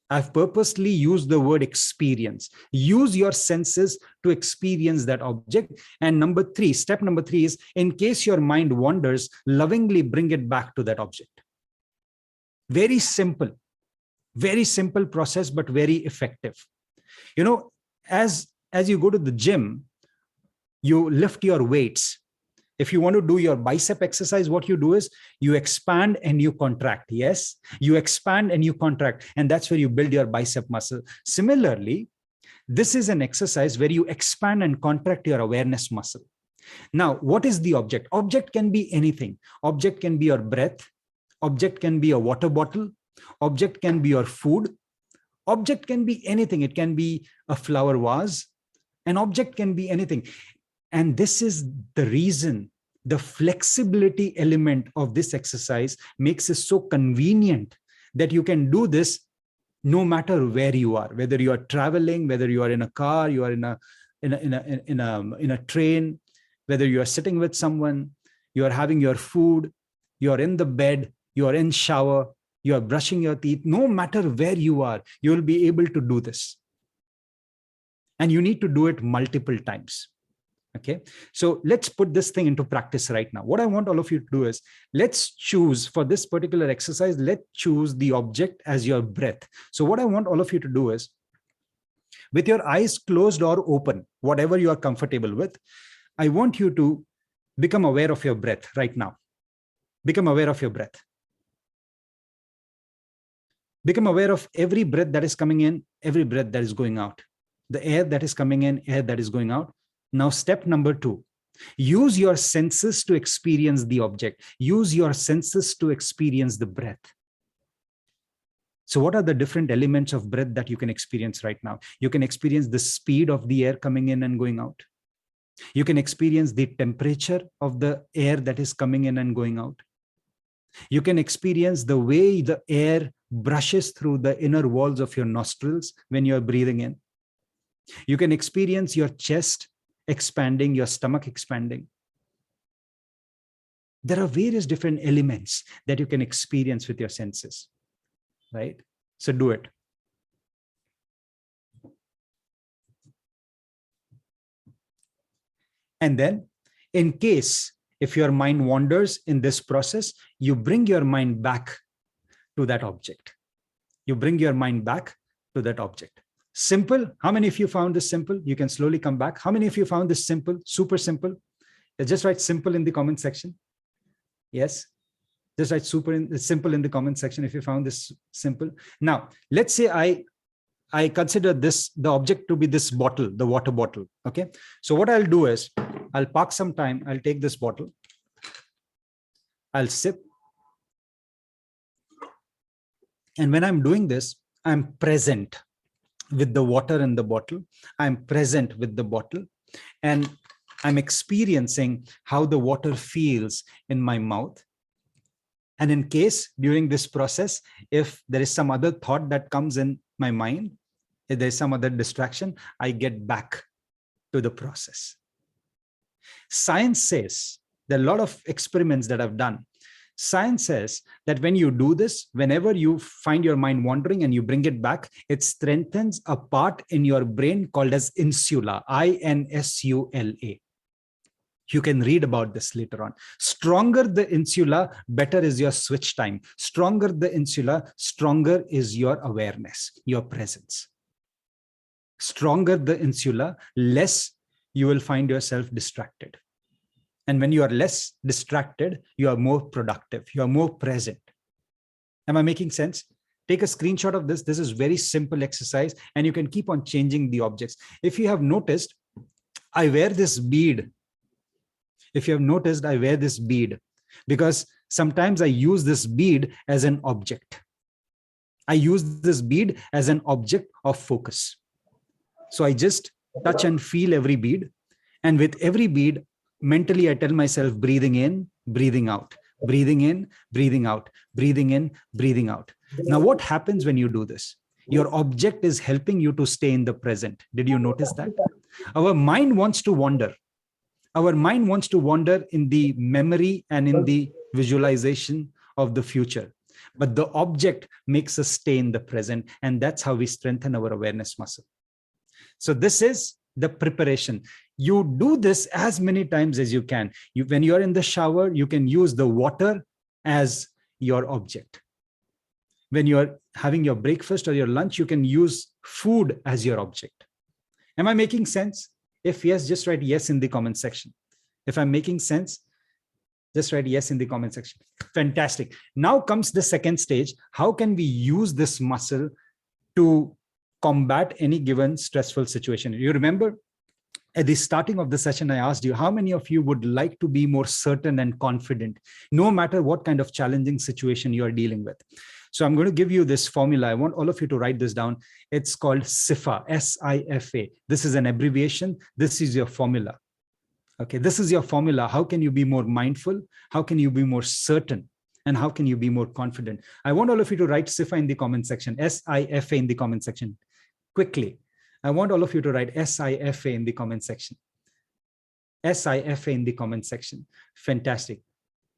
I've purposely used the word experience. Use your senses to experience that object. And number three, step number three is, in case your mind wanders, lovingly bring it back to that object. Very simple process, but very effective. As you go to the gym, you lift your weights. If you want to do your bicep exercise, what you do is you expand and you contract. Yes, you expand and you contract, and that's where you build your bicep muscle. Similarly, this is an exercise where you expand and contract your awareness muscle. Now, what is the object? Object can be anything. Object can be your breath. Object can be a water bottle. Object can be your food. Object can be anything. It can be a flower vase. An object can be anything. And this is the reason the flexibility element of this exercise makes it so convenient that you can do this no matter where you are, whether you are traveling, whether you are in a car, you are in a train, whether you are sitting with someone, you are having your food, you are in the bed, you are in shower, you are brushing your teeth. No matter where you are, you will be able to do this. And you need to do it multiple times. Okay, so let's put this thing into practice right now. What I want all of you to do is, let's choose for this particular exercise, let's choose the object as your breath. So what I want all of you to do is, with your eyes closed or open, whatever you are comfortable with, I want you to become aware of your breath right now. Become aware of your breath. Become aware of every breath that is coming in, every breath that is going out. The air that is coming in, air that is going out. Now, step number 2, use your senses to experience the object. Use your senses to experience the breath. So what are the different elements of breath that you can experience right now? You can experience the speed of the air coming in and going out. You can experience the temperature of the air that is coming in and going out. You can experience the way the air brushes through the inner walls of your nostrils when you're breathing in. You can experience your chest expanding, your stomach expanding. There are various different elements that you can experience with your senses, right? So do it. And then in case if your mind wanders in this process, you bring your mind back to that object. You bring your mind back to that object. Simple. How many of you found this simple? You can slowly come back. How many of you found this simple, super simple? Just write simple in the comment section. Yes. Just write simple in the comment section if you found this simple. Now, let's say I consider the object to be this bottle, the water bottle. Okay. So what I'll do is I'll park some time. I'll take this bottle. I'll sip. And when I'm doing this, I'm present with the water in the bottle. I'm present with the bottle and I'm experiencing how the water feels in my mouth. And in case during this process, if there is some other thought that comes in my mind, if there's some other distraction, I get back to the process. Science says there are a lot of experiments that I've done. Science says that when you do this, whenever you find your mind wandering and you bring it back, it strengthens a part in your brain called as insula, INSULA. You can read about this later on. Stronger the insula, better is your switch time. Stronger the insula, stronger is your awareness, your presence. Stronger the insula, less you will find yourself distracted. And when you are less distracted, you are more productive, you are more present. Am I making sense? Take a screenshot of this. This is very simple exercise and you can keep on changing the objects. If you have noticed, I wear this bead. If you have noticed, I wear this bead because sometimes I use this bead as an object. I use this bead as an object of focus. So I just touch and feel every bead. And with every bead, mentally, I tell myself, breathing in, breathing out, breathing in, breathing out, breathing in, breathing out. Now, what happens when you do this? Your object is helping you to stay in the present. Did you notice that? Our mind wants to wander. Our mind wants to wander in the memory and in the visualization of the future. But the object makes us stay in the present. And that's how we strengthen our awareness muscle. So this is the preparation. You do this as many times as you can. When you're in the shower, you can use the water as your object. When you're having your breakfast or your lunch, you can use food as your object. Am I making sense? If yes, just write yes in the comment section. If I'm making sense, just write yes in the comment section. Fantastic. Now comes the second stage. How can we use this muscle to combat any given stressful situation? You remember at the starting of the session, I asked you, how many of you would like to be more certain and confident, no matter what kind of challenging situation you are dealing with? So I'm going to give you this formula. I want all of you to write this down. It's called SIFA, S-I-F-A. This is an abbreviation. This is your formula. Okay, this is your formula. How can you be more mindful? How can you be more certain? And how can you be more confident? I want all of you to write SIFA in the comment section, S-I-F-A in the comment section. Quickly. I want all of you to write SIFA in the comment section. SIFA in the comment section. Fantastic.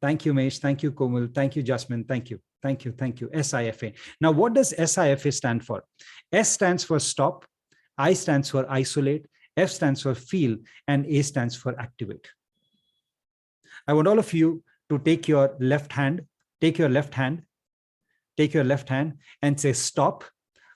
Thank you, Mesh. Thank you, Komal. Thank you, Jasmine. Thank you. Thank you. Thank you. SIFA. Now, what does SIFA stand for? S stands for stop. I stands for isolate. F stands for feel. And A stands for activate. I want all of you to take your left hand, take your left hand and say stop,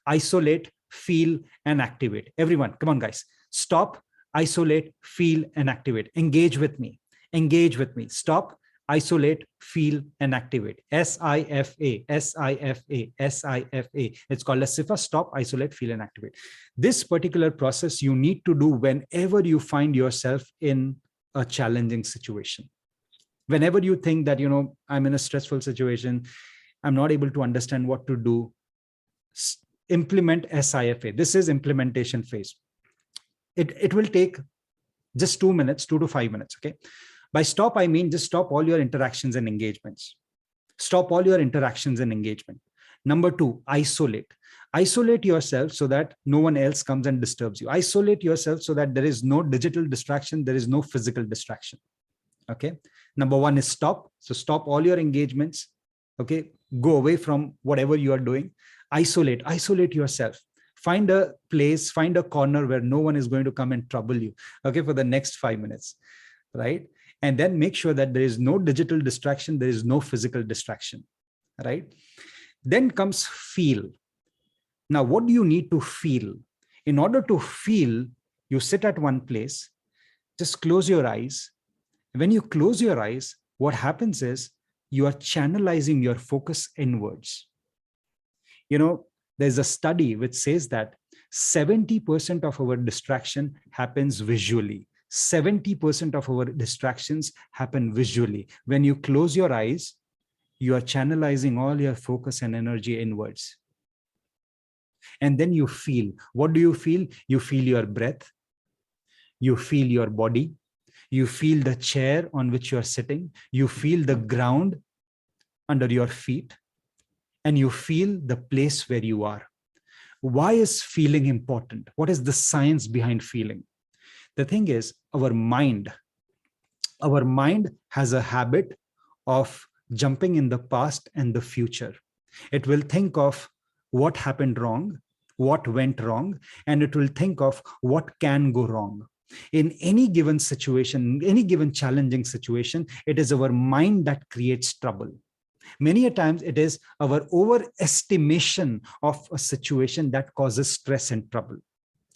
isolate, feel, and activate. Everyone, come on, guys. Stop, isolate, feel, and activate. Engage with me. Engage with me. Stop, isolate, feel, and activate. SIFA, SIFA, SIFA. It's called a SIFA, stop, isolate, feel, and activate. This particular process you need to do whenever you find yourself in a challenging situation. Whenever you think that, I'm in a stressful situation, I'm not able to understand what to do, implement SIFA. This is implementation phase. It will take just 2 minutes, 2 to 5 minutes. Okay. By stop, I mean just stop all your interactions and engagements. Stop all your interactions and engagement. Number 2, isolate. Isolate yourself so that no one else comes and disturbs you. Isolate yourself so that there is no digital distraction. There is no physical distraction. Okay. Number one is stop. So stop all your engagements. Okay. Go away from whatever you are doing. Isolate yourself. Find a place, find a corner where no one is going to come and trouble you. Okay. For the next 5 minutes. Right. And then make sure that there is no digital distraction. There is no physical distraction. Right. Then comes feel. Now, what do you need to feel? In order to feel, you sit at one place, just close your eyes. When you close your eyes, what happens is you are channelizing your focus inwards. There's a study which says that 70% of our distraction happens visually. 70% of our distractions happen visually. When you close your eyes, you are channelizing all your focus and energy inwards. And then you feel. What do you feel? You feel your breath. You feel your body. You feel the chair on which you are sitting. You feel the ground under your feet. And you feel the place where you are. Why is feeling important? What is the science behind feeling? The thing is, our mind has a habit of jumping in the past and the future. It will think of what happened wrong, what went wrong, and it will think of what can go wrong. In any given situation, any given challenging situation, it is our mind that creates trouble. Many a times it is our overestimation of a situation that causes stress and trouble.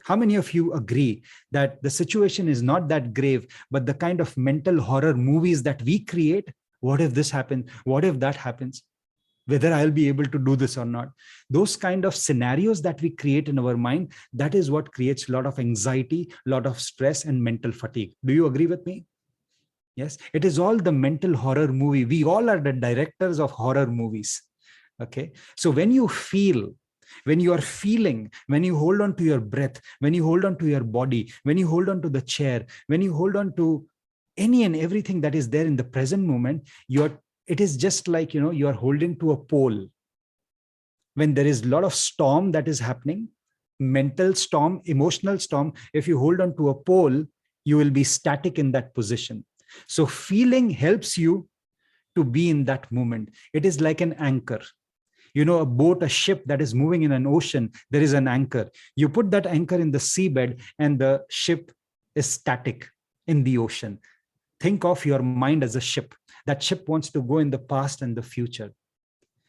How many of you agree that the situation is not that grave, but the kind of mental horror movies that we create? What if this happens? What if that happens? Whether I'll be able to do this or not. Those kind of scenarios that we create in our mind, that is what creates a lot of anxiety, a lot of stress and mental fatigue. Do you agree with me? Yes, it is all the mental horror movie. We all are the directors of horror movies. Okay. So when you feel, when you are feeling, when you hold on to your breath, when you hold on to your body, when you hold on to the chair, when you hold on to any and everything that is there in the present moment, it is just like, you are holding to a pole. When there is a lot of storm that is happening, mental storm, emotional storm, if you hold on to a pole, you will be static in that position. So feeling helps you to be in that moment. It is like an anchor. A boat, a ship that is moving in an ocean, there is an anchor. You put that anchor in the seabed and the ship is static in the ocean. Think of your mind as a ship. That ship wants to go in the past and the future.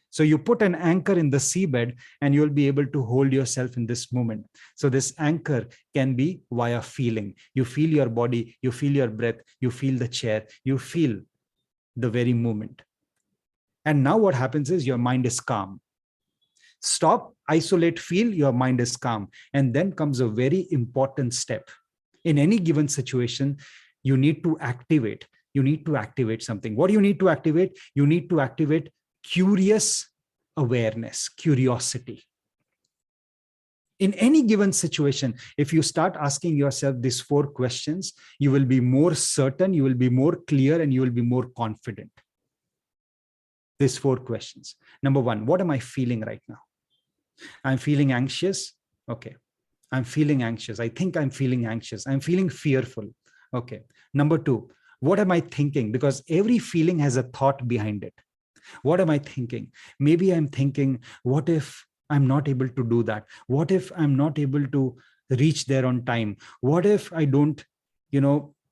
So you put an anchor in the seabed and you'll be able to hold yourself in this moment. So this anchor can be via feeling. You feel your body, you feel your breath, you feel the chair, you feel the very moment. And now what happens is your mind is calm. Stop, isolate, feel, your mind is calm. And then comes a very important step. In any given situation, you need to activate. You need to activate something. What do you need to activate? You need to activate curious awareness, curiosity. In any given situation, if you start asking yourself these 4 questions, you will be more certain, you will be more clear, and you will be more confident. These 4 questions. Number 1, what am I feeling right now? I'm feeling anxious. Okay. I'm feeling anxious. I think I'm feeling anxious. I'm feeling fearful. Okay. Number 2, what am I thinking? Because every feeling has a thought behind it. What am I thinking? Maybe I'm thinking, what if I'm not able to do that? What if I'm not able to reach there on time? What if I don't,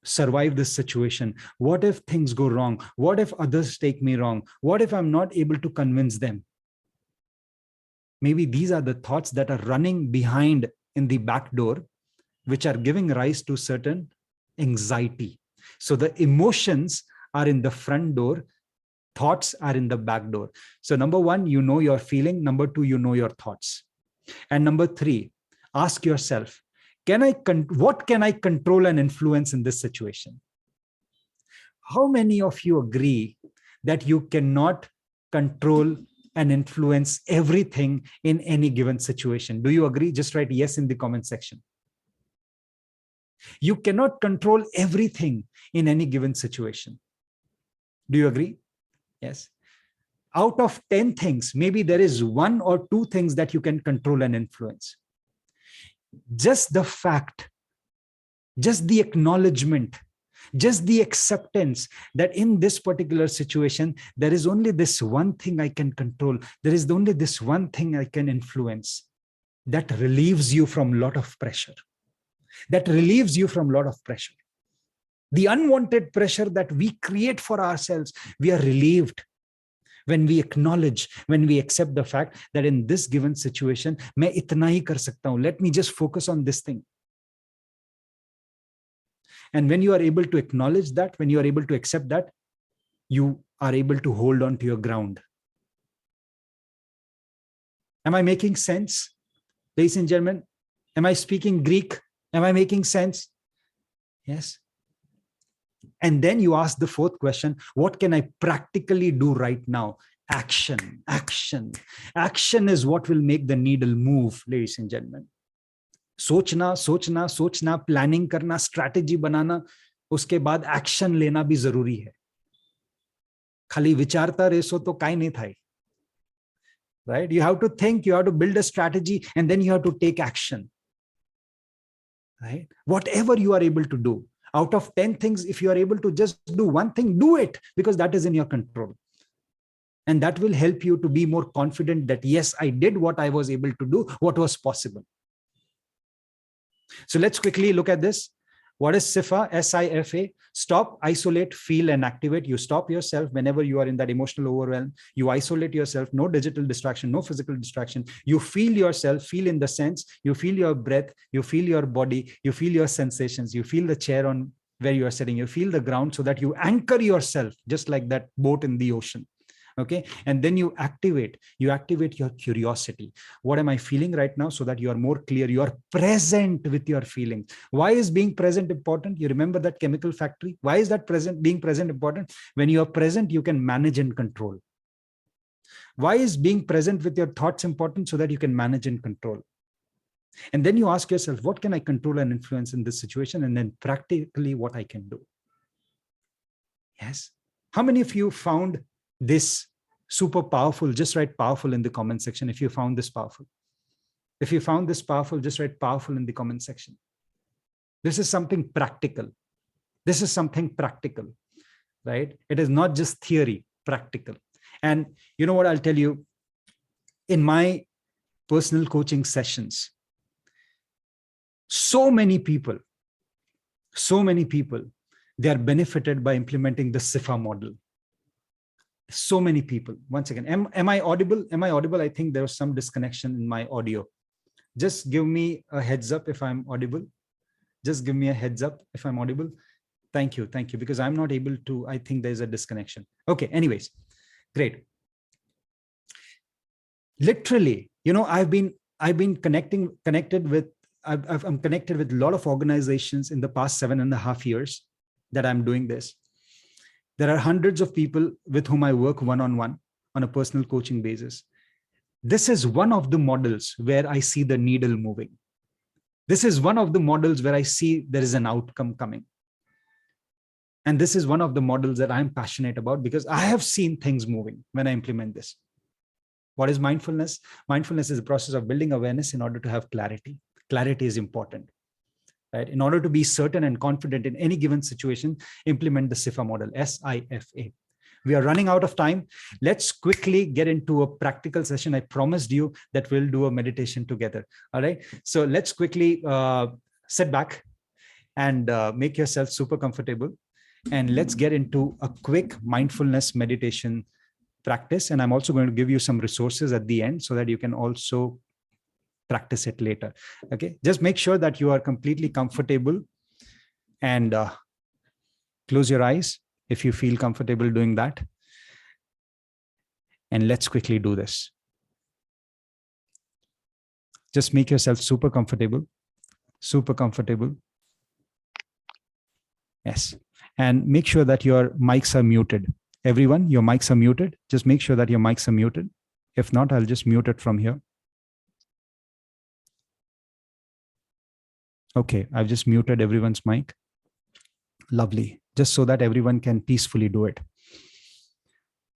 survive this situation? What if things go wrong? What if others take me wrong? What if I'm not able to convince them? Maybe these are the thoughts that are running behind in the back door, which are giving rise to certain anxiety. So the emotions are in the front door, thoughts are in the back door. So number 1, you know your feeling. Number 2, you know your thoughts. And number 3, ask yourself, what can I control and influence in this situation? How many of you agree that you cannot control and influence everything in any given situation? Do you agree? Just write yes in the comment section. You cannot control everything in any given situation. Do you agree? Yes. Out of 10 things, maybe there is 1 or 2 things that you can control and influence. Just the fact, just the acknowledgement Just the acceptance that in this particular situation, there is only this one thing I can control. There is only this one thing I can influence. That relieves you from a lot of pressure. That relieves you from a lot of pressure. The unwanted pressure that we create for ourselves, we are relieved when we acknowledge, when we accept the fact that in this given situation, मैं इतना ही कर सकता हूं. Let me just focus on this thing. And when you are able to acknowledge that, when you are able to accept that, you are able to hold on to your ground. Am I making sense, ladies and gentlemen? Am I speaking Greek? Am I making sense? Yes. And then you ask the fourth question, what can I practically do right now? Action, action. Action is what will make the needle move, ladies and gentlemen. सोचना सोचना सोचना, planning करना, strategy बनाना, उसके बाद action लेना भी जरूरी है. खाली विचारता रेसो तो काई नहीं Thai. Right? You have to think, you have to build a strategy, and then you have to take action. Right? Whatever you are able to do. Out of 10 things, if you are able to just do one thing, do it, because that is in your control. And that will help you to be more confident that, yes, I did what I was able to do, what was possible. So let's quickly look at this. What is SIFA? S-I-F-A. Stop, isolate, feel, and activate. You stop yourself whenever you are in that emotional overwhelm. You isolate yourself, no digital distraction, no physical distraction. You feel yourself, feel in the sense, you feel your breath, you feel your body, you feel your sensations, you feel the chair on where you are sitting, you feel the ground, so that you anchor yourself just like that boat in the ocean. Okay, and then you activate your curiosity. What am I feeling right now? So that you are more clear, you are present with your feelings. Why is being present important? You remember that chemical factory? Why is that being present important? When you are present, you can manage and control. Why is being present with your thoughts important? So that you can manage and control. And then you ask yourself, what can I control and influence in this situation? And then practically what I can do. Yes. How many of you found this super powerful? Just write powerful in the comment section if you found this powerful. If you found this powerful, just write powerful in the comment section. This is something practical. This is something practical, right? It is not just theory, practical. And you know what I'll tell you? In my personal coaching sessions, so many people, they are benefited by implementing the SIFA model. So many people. Once again, am I audible? Am I audible? I think there was some disconnection in my audio. Just give me a heads up if I'm audible. Just give me a heads up if I'm audible. Thank you, because I'm not able to, I think there's a disconnection. Okay, anyways, great. Literally, you know, I've been connected with I'm connected with a lot of organizations in the past 7.5 years that I'm doing this. There are hundreds of people with whom I work one-on-one on a personal coaching basis. This is one of the models where I see the needle moving. This is one of the models where I see there is an outcome coming. And this is one of the models that I'm passionate about, because I have seen things moving when I implement this. What is mindfulness? Mindfulness is the process of building awareness in order to have clarity. Clarity is important. Right? In order to be certain and confident in any given situation, implement the SIFA model, S-I-F-A. We are running out of time. Let's quickly get into a practical session. I promised you that we'll do a meditation together. All right. So let's quickly sit back and make yourself super comfortable. And let's get into a quick mindfulness meditation practice. And I'm also going to give you some resources at the end so that you can also practice it later. Okay, just make sure that you are completely comfortable and close your eyes if you feel comfortable doing that. And let's quickly do this. Just make yourself super comfortable, super comfortable. Yes, and make sure that your mics are muted. Everyone, your mics are muted. Just make sure that your mics are muted. If not, I'll just mute it from here. Okay, I've just muted everyone's mic. Lovely. Just so that everyone can peacefully do it.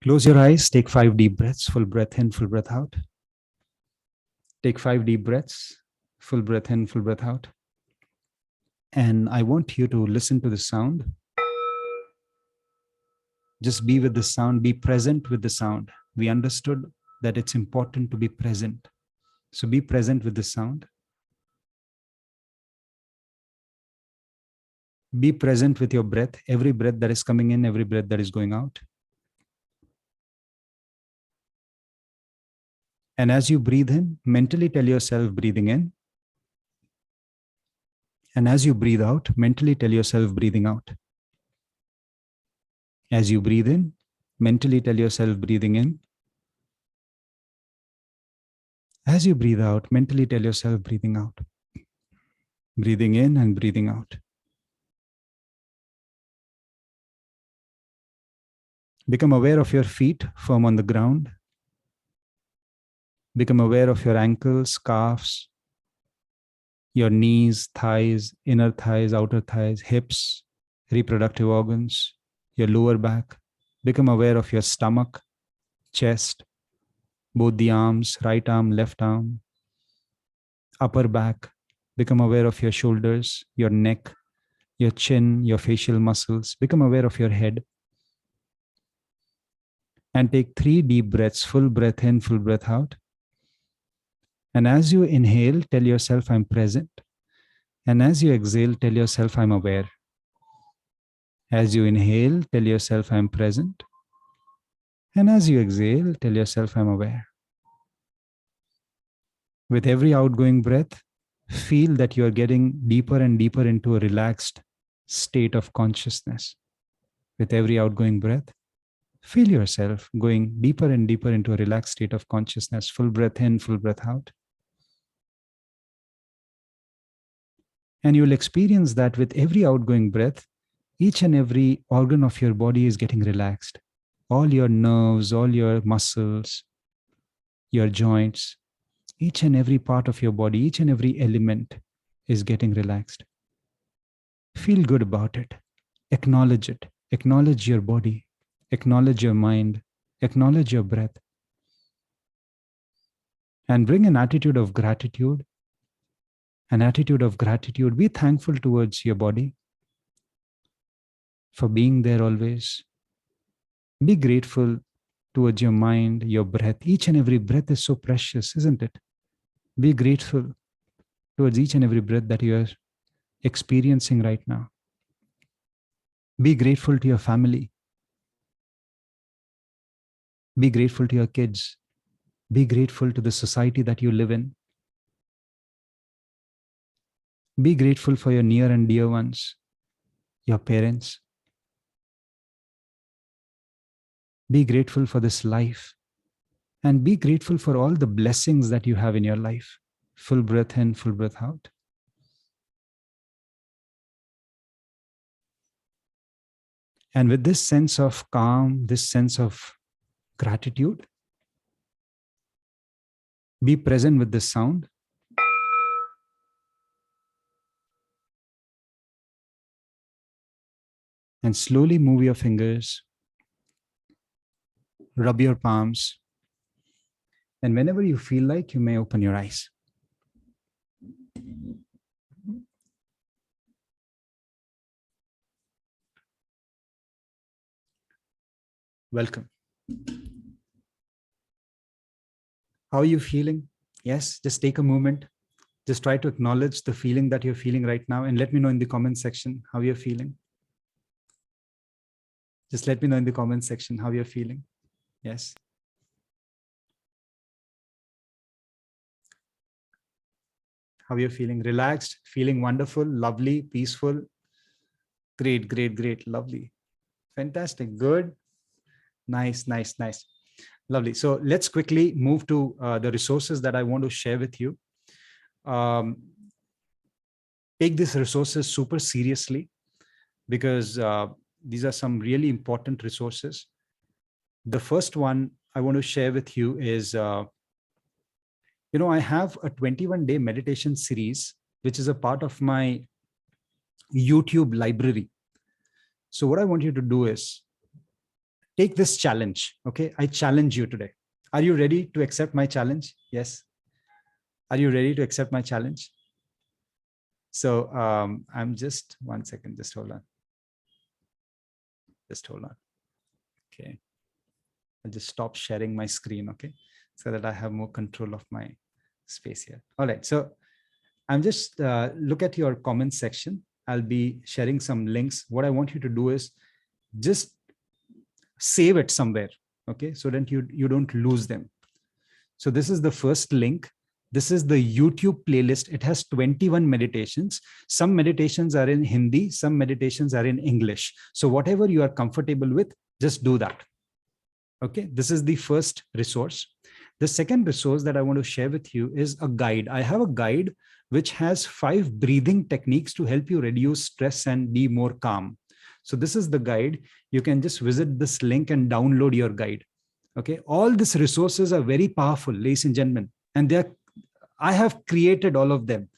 Close your eyes, take 5 deep breaths, full breath in, full breath out. Take 5 deep breaths, full breath in, full breath out. And I want you to listen to the sound. Just be with the sound, be present with the sound. We understood that it's important to be present. So be present with the sound. Be present with your breath, every breath that is coming in, every breath that is going out. And as you breathe in, mentally tell yourself breathing in. And as you breathe out, mentally tell yourself breathing out. As you breathe in, mentally tell yourself breathing in. As you breathe out, mentally tell yourself breathing out. Breathing in and breathing out. Become aware of your feet firm on the ground. Become aware of your ankles, calves, your knees, thighs, inner thighs, outer thighs, hips, reproductive organs, your lower back. Become aware of your stomach, chest, both the arms, right arm, left arm, upper back. Become aware of your shoulders, your neck, your chin, your facial muscles. Become aware of your head. And take 3 deep breaths, full breath in, full breath out. And as you inhale, tell yourself, I'm present. And as you exhale, tell yourself, I'm aware. As you inhale, tell yourself, I'm present. And as you exhale, tell yourself, I'm aware. With every outgoing breath, feel that you are getting deeper and deeper into a relaxed state of consciousness. With every outgoing breath, feel yourself going deeper and deeper into a relaxed state of consciousness. Full breath in, full breath out. And you'll experience that with every outgoing breath, each and every organ of your body is getting relaxed. All your nerves, all your muscles, your joints, each and every part of your body, each and every element is getting relaxed. Feel good about it. Acknowledge it. Acknowledge your body. Acknowledge your mind. Acknowledge your breath. And bring an attitude of gratitude. An attitude of gratitude. Be thankful towards your body for being there always. Be grateful towards your mind, your breath. Each and every breath is so precious, isn't it? Be grateful towards each and every breath that you are experiencing right now. Be grateful to your family. Be grateful to your kids. Be grateful to the society that you live in. Be grateful for your near and dear ones, your parents. Be grateful for this life. And be grateful for all the blessings that you have in your life. Full breath in, full breath out. And with this sense of calm, this sense of gratitude, be present with this sound. And slowly move your fingers, rub your palms. And whenever you feel like, you may open your eyes. Welcome. How are you feeling? Yes, just take a moment. Just try to acknowledge the feeling that you're feeling right now and let me know in the comment section how you're feeling. Just let me know in the comment section how you're feeling. Yes. How you're feeling. Relaxed, feeling wonderful, lovely, peaceful. Great, great, great. Lovely. Fantastic. Good. Nice, nice, nice. Lovely. So let's quickly move to the resources that I want to share with you. Take these resources super seriously because these are some really important resources. The first one I want to share with you is, I have a 21-day meditation series, which is a part of my YouTube library. So what I want you to do is take this challenge. Okay. I challenge you today. Are you ready to accept my challenge? Yes. Are you ready to accept my challenge? So I'm just 1 second. Just hold on. Just hold on. Okay. I'll just stop sharing my screen, okay, so that I have more control of my space here. All right, so I'm just look at your comment section. I'll be sharing some links. What I want you to do is just save it somewhere, okay, so that you don't lose them. So this is the first link. This is the YouTube playlist. It has 21 meditations. Some meditations are in Hindi, some meditations are in English. So whatever you are comfortable with, just do that. Okay, this is the first resource. The second resource that I want to share with you is a guide. I have a guide which has 5 breathing techniques to help you reduce stress and be more calm. So this is the guide. You can just visit this link and download your guide. Okay, all these resources are very powerful, ladies and gentlemen, and I have created all of them.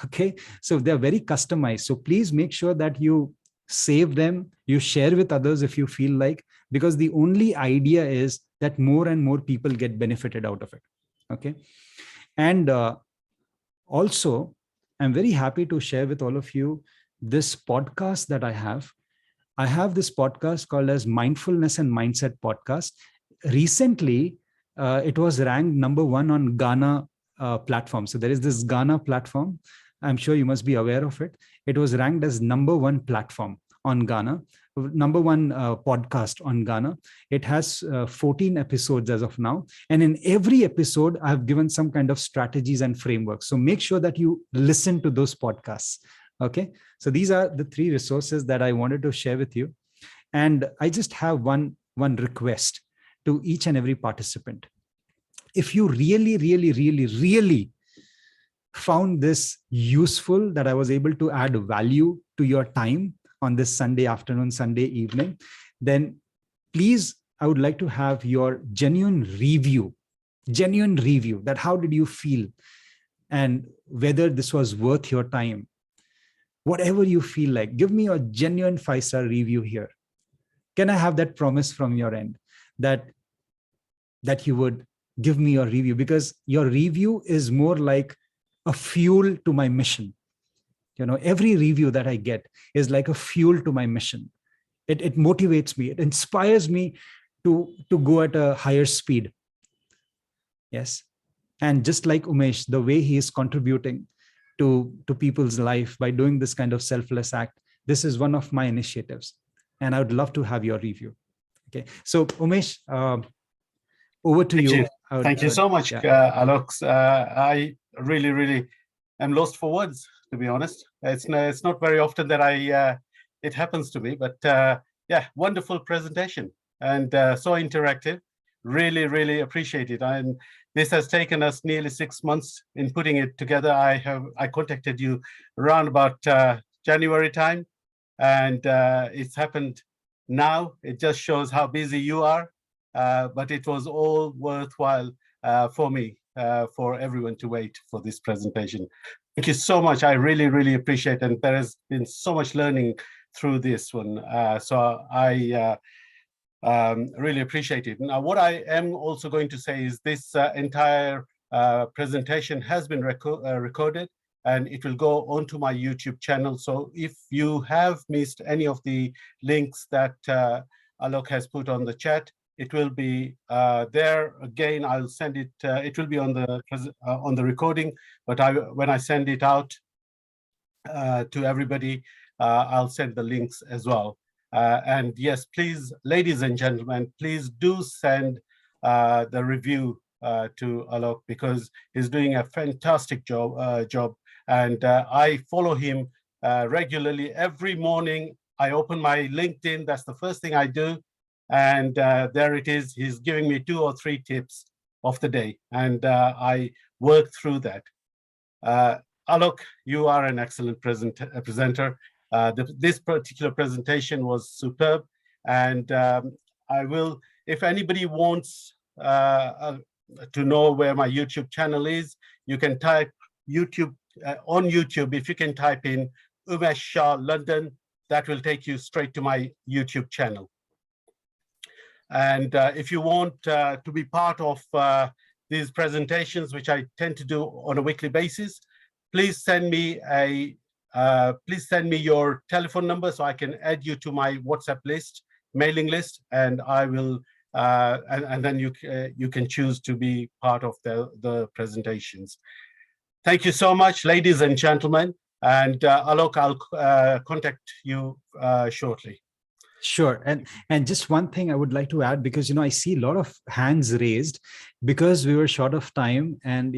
Okay, so they're very customized. So please make sure that you save them, you share with others if you feel like, because the only idea is that more and more people get benefited out of it. Okay, and also I'm very happy to share with all of you this podcast that I have. I have this podcast called as Mindfulness and Mindset Podcast. Recently, it was ranked #1 on Ghana platform. So there is this Ghana platform. I'm sure you must be aware of it. It was ranked as #1 platform on Ghana, #1 podcast on Ghana. It has 14 episodes as of now. And in every episode, I have given some kind of strategies and frameworks. So make sure that you listen to those podcasts. Okay. So these are the 3 resources that I wanted to share with you. And I just have one request to each and every participant. If you really found this useful, that I was able to add value to your time on this Sunday afternoon, Sunday evening, then please, I would like to have your genuine review, that how did you feel and whether this was worth your time. Whatever you feel like, give me a genuine 5-star review here. Can I have that promise from your end that you would give me your review? Because your review is more like a fuel to my mission. You know, every review that I get is like a fuel to my mission. It motivates me. It inspires me to go at a higher speed. Yes. And just like Umesh, the way he is contributing to people's life by doing this kind of selfless act, this is one of my initiatives. And I would love to have your review. Okay. So Umesh, over to you. Thank you so much, Alok. I really am lost for words, to be honest. It's not very often that it happens to me, but yeah, wonderful presentation and so interactive. Really appreciate it. And this has taken us nearly 6 months in putting it together. I contacted you around about January time, and it's happened now. It just shows how busy you are. But it was all worthwhile for me, for everyone to wait for this presentation. Thank you so much. I really appreciate it. And there has been so much learning through this one. So I really appreciate it. Now, what I am also going to say is this entire presentation has been recorded, and it will go onto my YouTube channel. So if you have missed any of the links that Alok has put on the chat, it will be there again. I'll send it. It will be on the recording, but when I send it out to everybody, I'll send the links as well. And yes, please, ladies and gentlemen, please do send the review to Alok, because he's doing a fantastic job. And I follow him regularly. Every morning, I open my LinkedIn. That's the first thing I do. And there it is. He's giving me 2 or 3 tips of the day, and I work through that. Alok, you are an excellent presenter. This particular presentation was superb, and I will, if anybody wants to know where my YouTube channel is, you can type YouTube on YouTube. If you can type in Umesh Shah London, that will take you straight to my YouTube channel. And if you want to be part of these presentations, which I tend to do on a weekly basis, please send me your telephone number so I can add you to my WhatsApp list. mailing list, and I will, and then you can choose to be part of the presentations. Thank you so much, ladies and gentlemen. And Alok, I'll contact you shortly. Sure. And just one thing I would like to add, because, I see a lot of hands raised because we were short of time, and,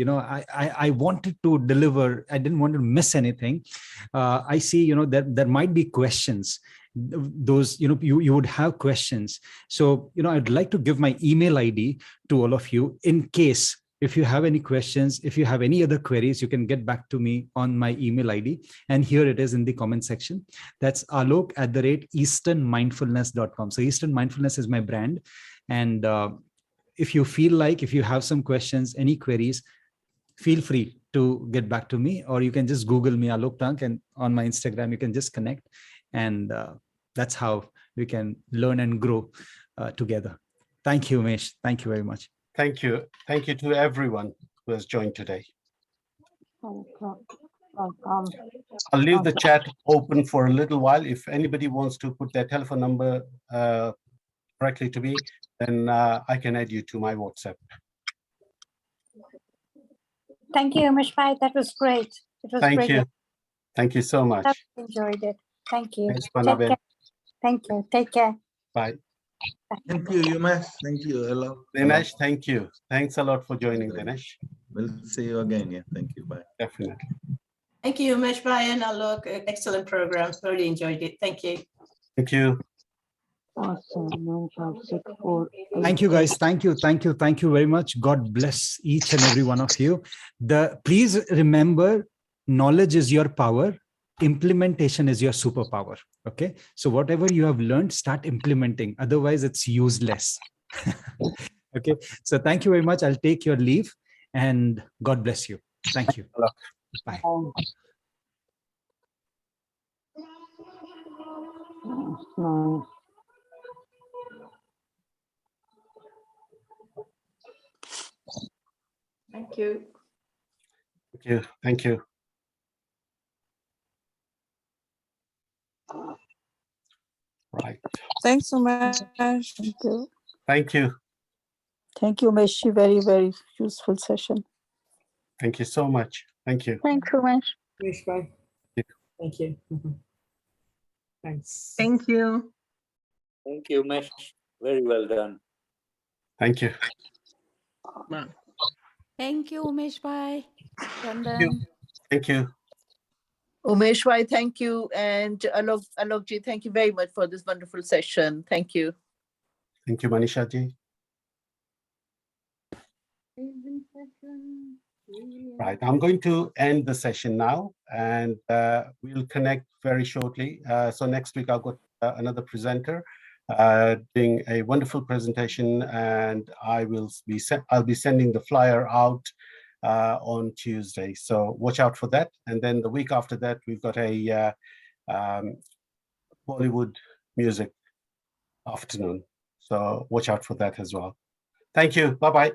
I wanted to deliver. I didn't want to miss anything. I see, that there might be questions. Those, you would have questions. So, I'd like to give my email ID to all of you in case, if you have any questions, if you have any other queries, you can get back to me on my email ID. And here it is in the comment section. That's alok@easternmindfulness.com. So Eastern Mindfulness is my brand. And if you have some questions, any queries, feel free to get back to me, or you can just Google me, Alok Taunk, and on my Instagram, you can just connect. And that's how we can learn and grow together. Thank you, Umesh. Thank you very much. Thank you. Thank you to everyone who has joined today. I'll leave the chat open for a little while. If anybody wants to put their telephone number directly to me, then I can add you to my WhatsApp. Thank you, Umesh Bhai. That was great. It was Thank great. you. Thank you so much. I enjoyed it. Thank you. Thanks, Take Panabe. care. Thank you. Take care. Bye. Thank you, Umesh. Thank you, Alok. Dinesh, thank you. Thanks a lot for joining, Dinesh. We'll see you again. Yeah, thank you. Bye. Definitely. Thank you, Umesh Bhai and Alok. Excellent program. Really enjoyed it. Thank you. Thank you. Thank you, guys. Thank you. Thank you. Thank you very much. God bless each and every one of you. Please remember, knowledge is your power. Implementation is your superpower. Okay. So whatever you have learned, start implementing. Otherwise, it's useless. Okay. So thank you very much. I'll take your leave, and God bless you. Thank you. Bye. Thank you. Thank you. Thank you. Right. Thanks so much. Thank you. Thank you. Thank you, Meshi. Very, very useful session. Thank you so much. Thank you. Thanks, Umesh. Umesh Bhai. Thank you. Thanks. Thank you. Thank you, Umesh. Very well done. Thank you. Thank you, Umesh Bhai. Thank you. Thank you. Umesh Bhai, thank you. And Alok ji, thank you very much for this wonderful session. Thank you. Thank you, Manisha ji. Right, I'm going to end the session now, and we'll connect very shortly. So next week I've got another presenter doing a wonderful presentation, and I'll be sending the flyer out on Tuesday. So watch out for that. And then the week after that, we've got a Bollywood music afternoon. So watch out for that as well. Thank you. Bye-bye.